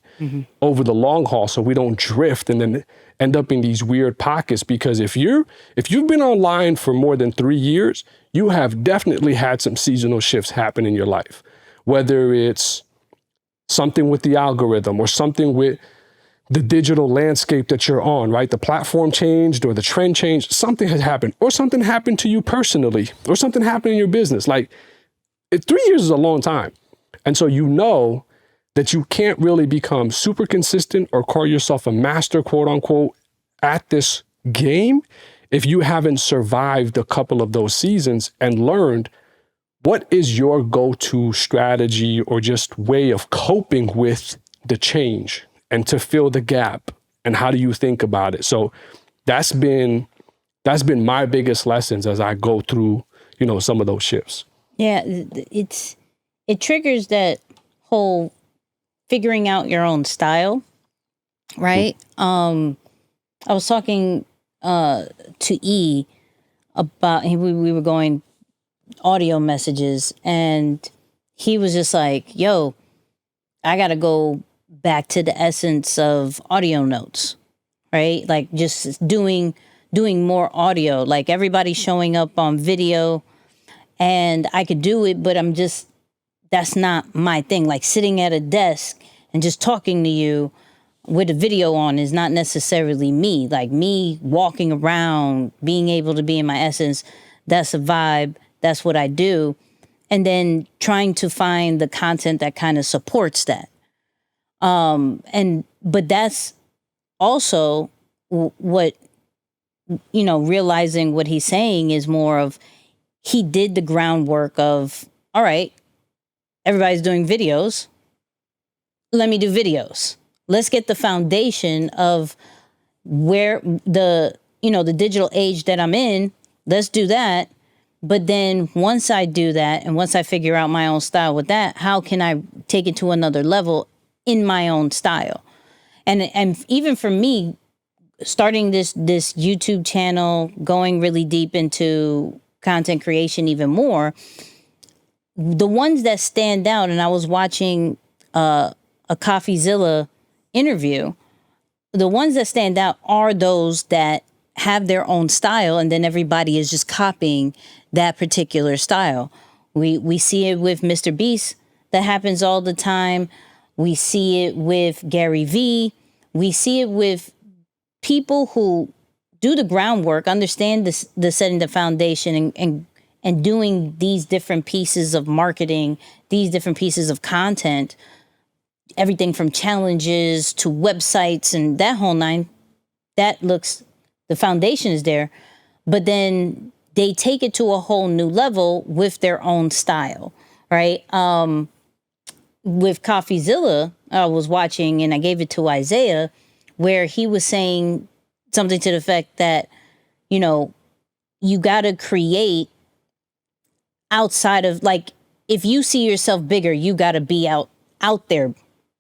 over the long haul, so we don't drift and then end up in these weird pockets. Because if you've been online for more than 3 years, you have definitely had some seasonal shifts happen in your life, whether it's something with the algorithm or something with the digital landscape that you're on, right? The platform changed or the trend changed, something has happened, or something happened to you personally, or something happened in your business. Like 3 years is a long time. And so you know that you can't really become super consistent or call yourself a master, quote unquote, at this game if you haven't survived a couple of those seasons and learned what is your go-to strategy or just way of coping with the change and to fill the gap, and how do you think about it? So that's been my biggest lessons as I go through, you know, some of those shifts. Yeah, it triggers that whole figuring out your own style, right? I was talking to E about, we were going audio messages, and he was just like, yo, I gotta go back to the essence of audio notes, right? Like just doing more audio. Like everybody's showing up on video and I could do it, but that's not my thing. Like sitting at a desk and just talking to you with a video on is not necessarily me. Like me walking around, being able to be in my essence, that's a vibe. That's what I do. And then trying to find the content that kind of supports that. But that's also what, you know, realizing what he's saying is more of, he did the groundwork of, all right, everybody's doing videos. Let me do videos. Let's get the foundation of where the digital age that I'm in. Let's do that. But then once I do that, and once I figure out my own style with that, how can I take it to another level in my own style? And even for me, starting this YouTube channel, going really deep into content creation even more, the ones that stand out, and I was watching a CoffeeZilla interview, the ones that stand out are those that have their own style, and then everybody is just copying that particular style. We see it with Mr. Beast. That happens all the time. We see it with Gary Vee. We see it with people who do the groundwork, understand the setting the foundation and doing these different pieces of marketing, these different pieces of content, everything from challenges to websites and that whole nine. The foundation is there, but then they take it to a whole new level with their own style, right? With CoffeeZilla, I was watching, and I gave it to Isaiah, where he was saying something to the effect that, you know, you got to create outside of, like, if you see yourself bigger, you got to be out there,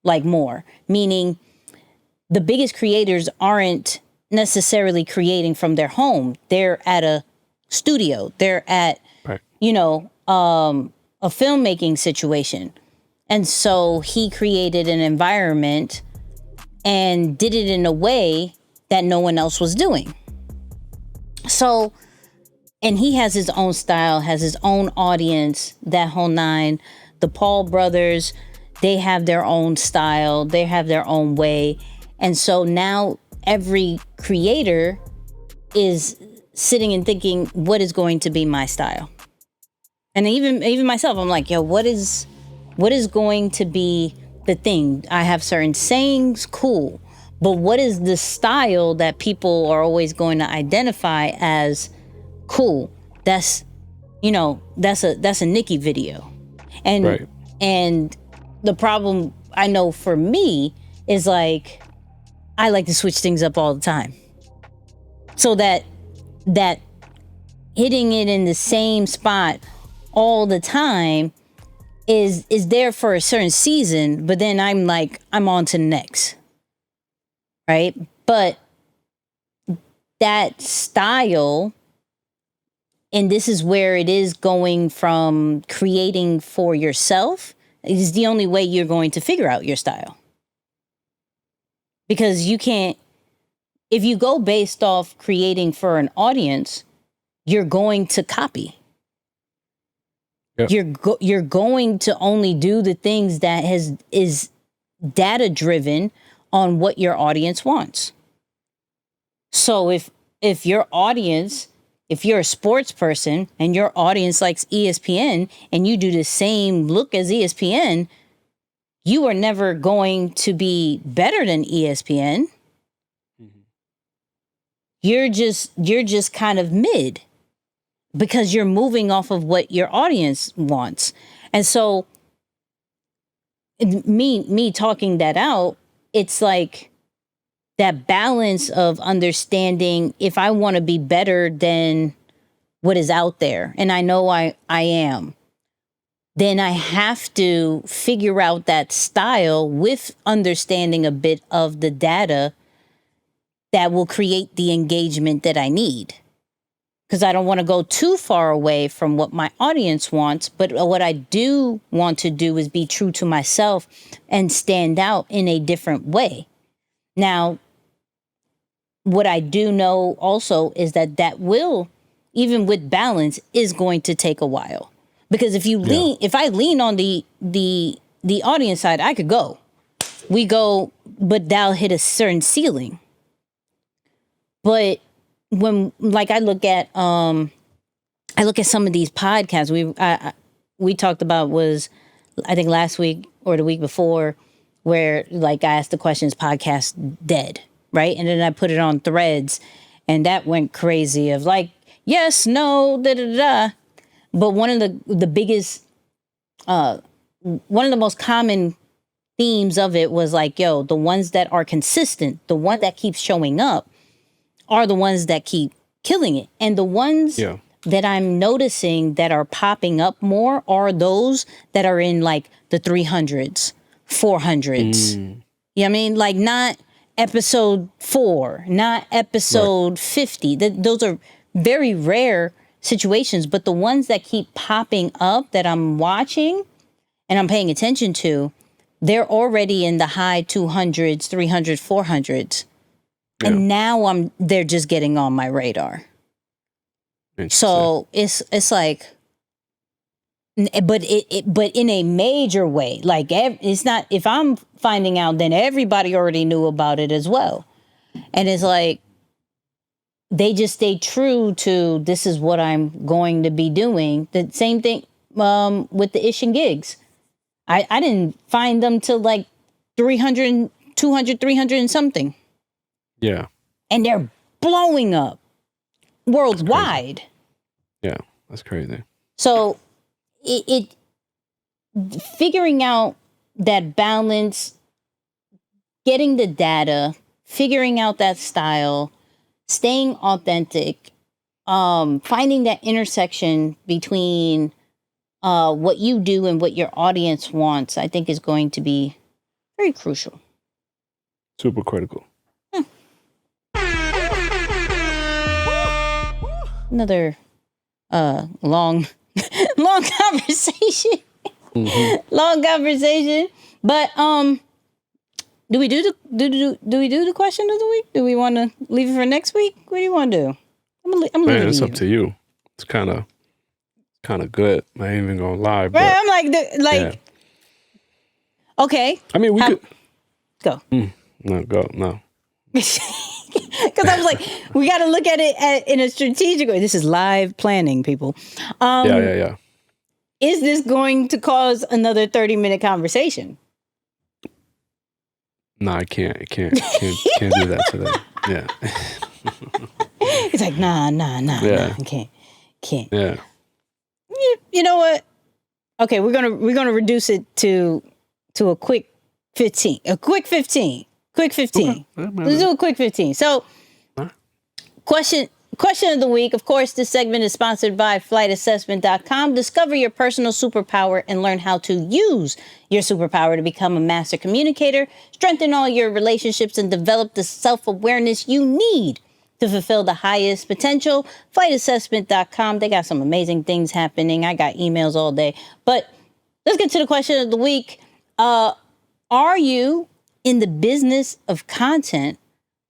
like, more. Meaning the biggest creators aren't necessarily creating from their home. They're at a studio. They're at a filmmaking situation. And so he created an environment and did it in a way that no one else was doing. So, and he has his own style, has his own audience, that whole nine. The Paul brothers, they have their own style, they have their own way. And so now every creator is sitting and thinking, what is going to be my style? And even myself, I'm like, yo, what is going to be the thing? I have certain sayings, cool. But what is the style that people are always going to identify as cool? That's a Nicky video. And right. And the problem I know for me is like, I like to switch things up all the time. So that hitting it in the same spot all the time is there for a certain season, but then I'm on to the next. Right? But that style, and this is where it is going from creating for yourself, is the only way you're going to figure out your style. Because you can't, if you go based off creating for an audience, you're going to copy. Yep. You're going to only do the things that is data driven on what your audience wants. So if your audience, if you're a sports person and your audience likes ESPN and you do the same look as ESPN, you are never going to be better than ESPN. Mm-hmm. You're just kind of mid because you're moving off of what your audience wants. And so me talking that out, it's like that balance of understanding if I want to be better than what is out there, and I know I am, then I have to figure out that style with understanding a bit of the data that will create the engagement that I need. Because I don't want to go too far away from what my audience wants, but what I do want to do is be true to myself and stand out in a different way. Now, what I do know also is that will, even with balance, is going to take a while. Because if I lean on the audience side, I could go. We go, but that'll hit a certain ceiling. But when I look at some of these podcasts we talked about, was I think last week or the week before, where I asked the questions, podcast dead, right? And then I put it on Threads, and that went crazy of yes, no, da da da. But one of the biggest, one of the most common themes of it was the ones that are consistent, the one that keeps showing up, are the ones that keep killing it. And the ones that I'm noticing that are popping up more are those that are in the 300s, 400s. You know what I mean? Not episode 4, not episode 50. Those are very rare situations, but the ones that keep popping up that I'm watching and I'm paying attention to, they're already in the high 200s, 300s, 400s. Yeah. And now they're just getting on my radar. So it's but in a major way. It's not, if I'm finding out, then everybody already knew about it as well. And it's they just stay true to, this is what I'm going to be doing. The same thing with the Ish and Gigs. I didn't find them till 300, 200, 300 and something. Yeah. And they're blowing up worldwide. Yeah, that's crazy. So it figuring out that balance, getting the data, figuring out that style, staying authentic, finding that intersection between what you do and what your audience wants, I think is going to be very crucial. Super critical. Another long long conversation. Long conversation. But do we do the question of the week? Do we want to leave it for next week? What do you want to do? I'm leaving Man, it's it up to you. It's kind of good. I ain't even gonna lie. But, right? I'm like, okay. I mean, we could go. No, go. No. Because I was like, we got to look at it in a strategic way. This is live planning, people. Yeah. Is this going to cause another 30-minute conversation? No, I can't do that today. Yeah. It's like, nah, I can't. Yeah. You know what? Okay, we're gonna reduce it to a quick 15. Quick 15. Okay. Let's do a quick 15. So, question of the week. Of course, this segment is sponsored by flightassessment.com. Discover your personal superpower and learn how to use your superpower to become a master communicator, strengthen all your relationships, and develop the self-awareness you need to fulfill the highest potential. Flightassessment.com. They got some amazing things happening. I got emails all day. But let's get to the question of the week. Are you in the business of content,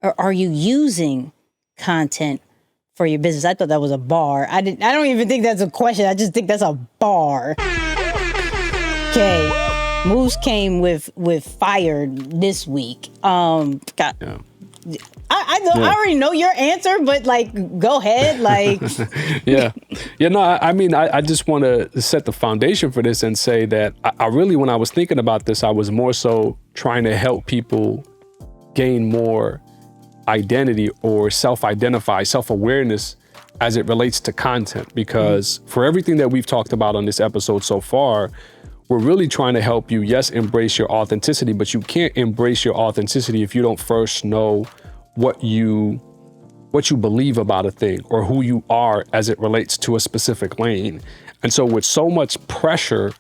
or are you using content for your business? I thought that was a bar. I don't even think that's a question. I just think that's a bar. Okay. Moose came with fire this week. Yeah. I already know your answer, but like, go ahead. Like, Yeah. No, I mean, I just want to set the foundation for this and say that I really, when I was thinking about this, I was more so trying to help people gain more identity or self-identify, self-awareness as it relates to content. Because for everything that we've talked about on this episode so far, we're really trying to help you, yes, embrace your authenticity, but you can't embrace your authenticity if you don't first know what you believe about a thing or who you are as it relates to a specific lane. And so with so much pressure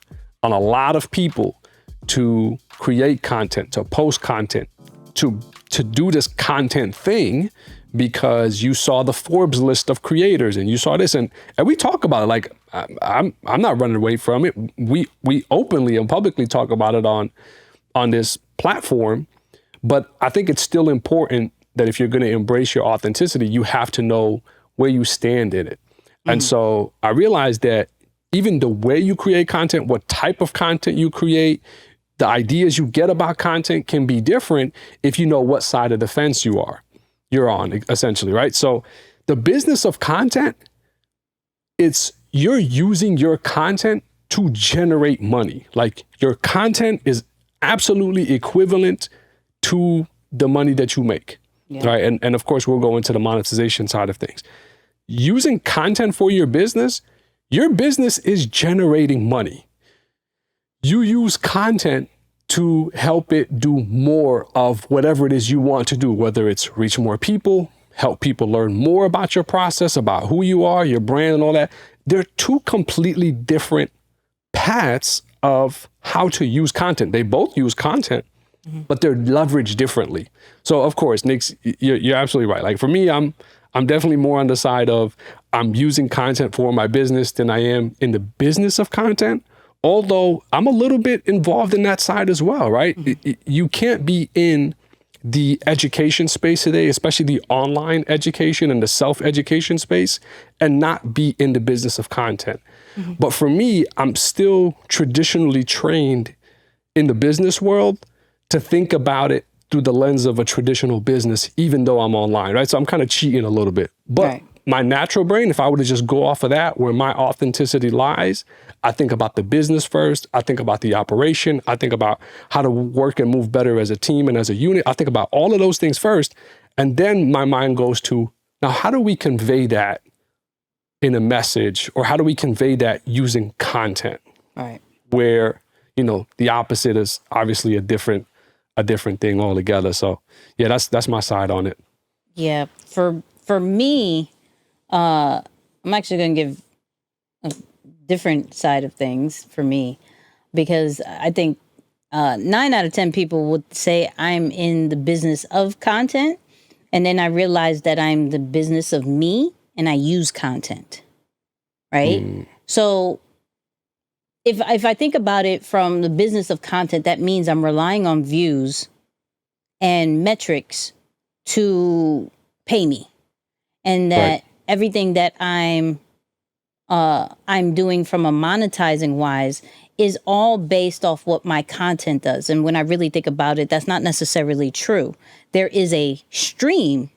on a lot of people to create content, to post content, to do this content thing, because you saw the Forbes list of creators and you saw this, and we talk about it. Like, I'm not running away from it. We openly and publicly talk about it on this platform, but I think it's still important that if you're going to embrace your authenticity, you have to know where you stand in it. And so I realized that even the way you create content, what type of content you create, the ideas you get about content can be different if you know what side of the fence you're on, essentially, right? So the business of content, it's you're using your content to generate money. Like, your content is absolutely equivalent to the money that you make, right? And of course, we'll go into the monetization side of things. Using content for your business is generating money. You use content to help it do more of whatever it is you want to do, whether it's reach more people, help people learn more about your process, about who you are, your brand, and all that. They're two completely different paths of how to use content. They both use content, but they're leveraged differently. So of course, Nick, you're absolutely right. Like, for me, I'm definitely more on the side of I'm using content for my business than I am in the business of content. Although I'm a little bit involved in that side as well, right? You can't be in the education space today, especially the online education and the self-education space, and not be in the business of content. But for me, I'm still traditionally trained in the business world to think about it through the lens of a traditional business, even though I'm online, right? So I'm kind of cheating a little bit. But my natural brain, if I were to just go off of that, where my authenticity lies, I think about the business first. I think about the operation. I think about how to work and move better as a team and as a unit. I think about all of those things first. And then my mind goes to, now, how do we convey that in a message, or how do we convey that using content? right. Where, the opposite is obviously a different thing altogether. So yeah, that's my side on it. Yeah. For me, I'm actually going to give a different side of things for me, because I think 9 out of 10 people would say I'm in the business of content. And then I realized that I'm the business of me and I use content. Right. So if I think about it from the business of content, that means I'm relying on views and metrics to pay me, and that everything that I'm doing from a monetizing wise is all based off what my content does. And when I really think about it, that's not necessarily true. There is a stream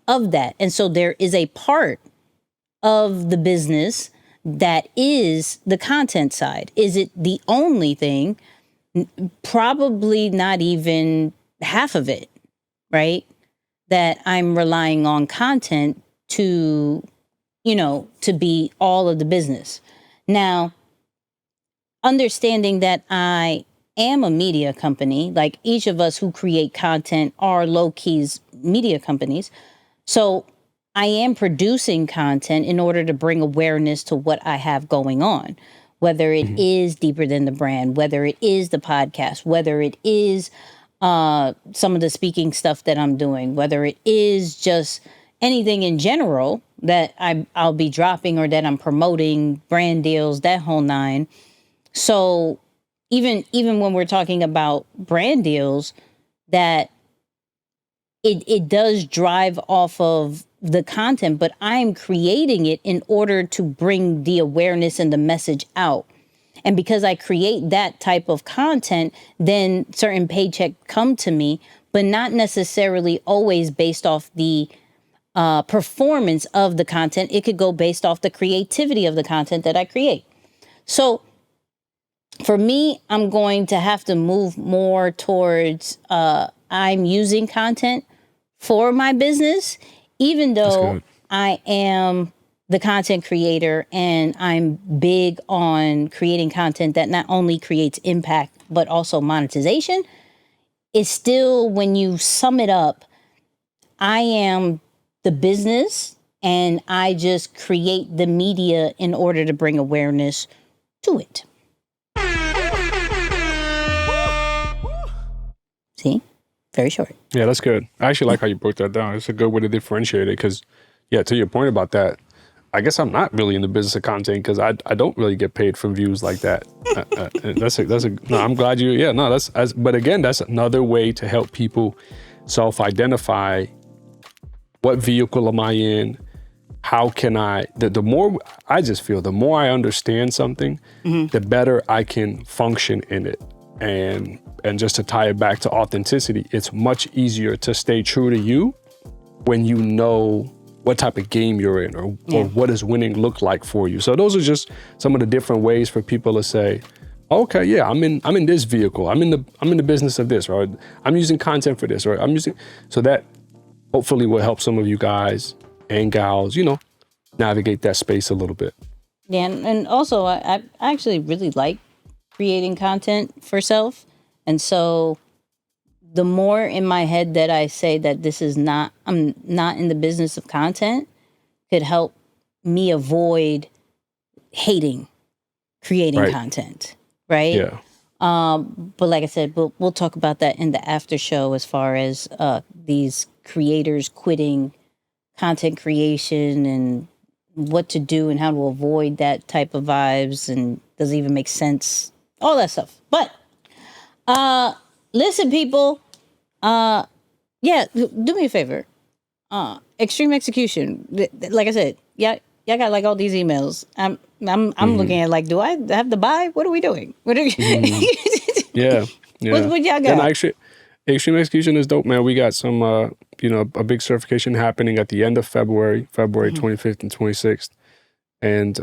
of that. And so there is a part of the business that is the content side. Is it the only thing? Probably not even half of it, right? That I'm relying on content to, to be all of the business. Now, understanding that I am a media company, like each of us who create content are low-keys media companies. So I am producing content in order to bring awareness to what I have going on, whether it is Deeper Than the Brand, whether it is the podcast, whether it is some of the speaking stuff that I'm doing, whether it is just anything in general that I'll be dropping or that I'm promoting, brand deals, that whole nine. So even when we're talking about brand deals, that it does drive off of the content, but I'm creating it in order to bring the awareness and the message out. And because I create that type of content, then certain paychecks come to me, but not necessarily always based off the performance of the content. It could go based off the creativity of the content that I create. So for me, I'm going to have to move more towards I'm using content for my business, even though I am the content creator and I'm big on creating content that not only creates impact, but also monetization. It's still, when you sum it up, I am the business and I just create the media in order to bring awareness to it. See? Very short. Yeah, that's good. I actually like how you broke that down. It's a good way to differentiate it because, yeah, to your point about that, I guess I'm not really in the business of content because I don't really get paid from views like that. No, I'm glad but again, that's another way to help people self-identify what vehicle am I in? How can the more, I just feel the more I understand something, the better I can function in it. And just to tie it back to authenticity, it's much easier to stay true to you when you know what type of game you're in or what does winning look like for you. So those are just some of the different ways for people to say, okay, yeah, I'm in this vehicle. I'm in the business of this, or I'm using content for this, or so that hopefully will help some of you guys and gals, navigate that space a little bit. Yeah, and also I actually really like creating content for self. And so the more in my head that I say that I'm not in the business of content, could help me avoid hating creating content. Right. Yeah. But like I said, we'll talk about that in the after show as far as these creators quitting content creation and what to do and how to avoid that type of vibes and does it even make sense, all that stuff. But listen, people, do me a favor. Extreme execution. Like I said, y'all got like all these emails. I'm looking at like, do I have to buy? What are we doing? Yeah. What y'all got? And actually, extreme execution is dope, man. We got some, a big certification happening at the end of February 25th and 26th. And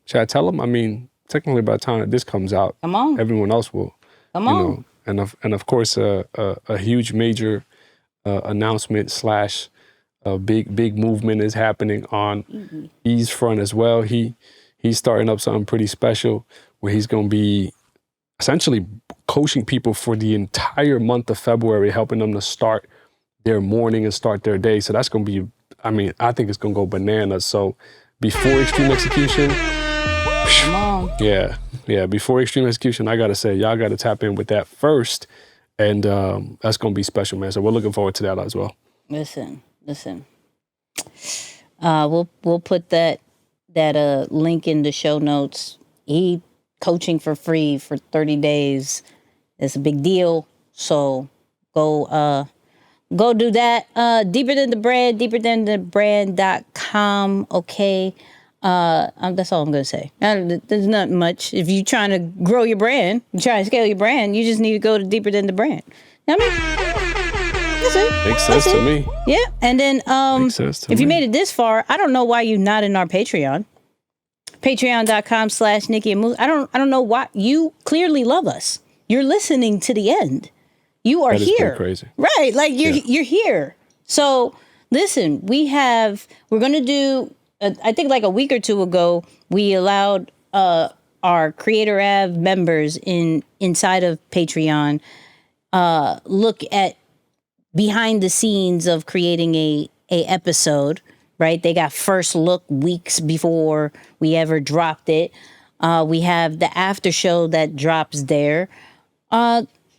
should I tell them? I mean, technically by the time that this comes out, come on, everyone else will. Come on. And of course, a huge major announcement / a big movement is happening on E's front as well. He's starting up something pretty special where he's going to be essentially coaching people for the entire month of February, helping them to start their morning and start their day. So that's going to be, I think it's going to go bananas. So before extreme execution, come on. Yeah, before extreme execution, I got to say, y'all got to tap in with that first. And that's going to be special, man. So we're looking forward to that as well. Listen. We'll put that that link in the show notes. He coaching for free for 30 days. It's a big deal. So go do that. Deeper Than the Brand, deeperthanthebrand.com. Okay. That's all I'm going to say. There's not much. If you're trying to grow your brand, you try to scale your brand, you just need to go to Deeper Than the Brand. Now, I mean, that's it. Makes sense to me. Yeah. And then if you made it this far, I don't know why you're not in our Patreon. Patreon.com/Nikki and Moose. I don't know why. You clearly love us. You're listening to the end. You are here. Crazy. Right. Like you're here. So listen, we're going to do, I think like a week or two ago, we allowed our Creator Ave members inside of Patreon look at behind the scenes of creating a episode, right? They got first look weeks before we ever dropped it. We have the after show that drops there.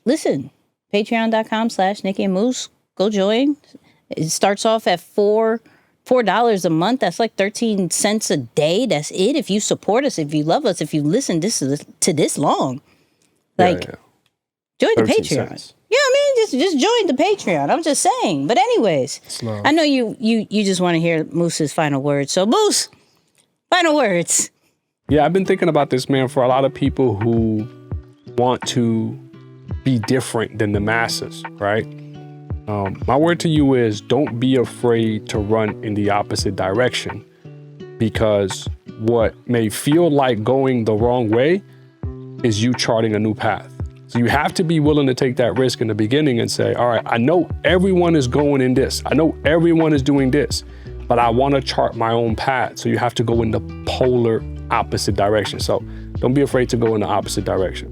Listen, patreon.com/Nikki and Moose. Go join. It starts off at $4 a month. That's like 13 cents a day. That's it. If you support us, if you love us, if you listen to this long, join the Patreon. Cents. Yeah, I mean, just join the Patreon. I'm just saying. But anyways, I know you just want to hear Moose's final words. So Moose, final words. Yeah, I've been thinking about this, man, for a lot of people who want to be different than the masses, right? My word to you is don't be afraid to run in the opposite direction, because what may feel like going the wrong way is you charting a new path. So you have to be willing to take that risk in the beginning and say, all right, I know everyone is going in this. I know everyone is doing this, but I want to chart my own path. So you have to go in the polar opposite direction. So don't be afraid to go in the opposite direction.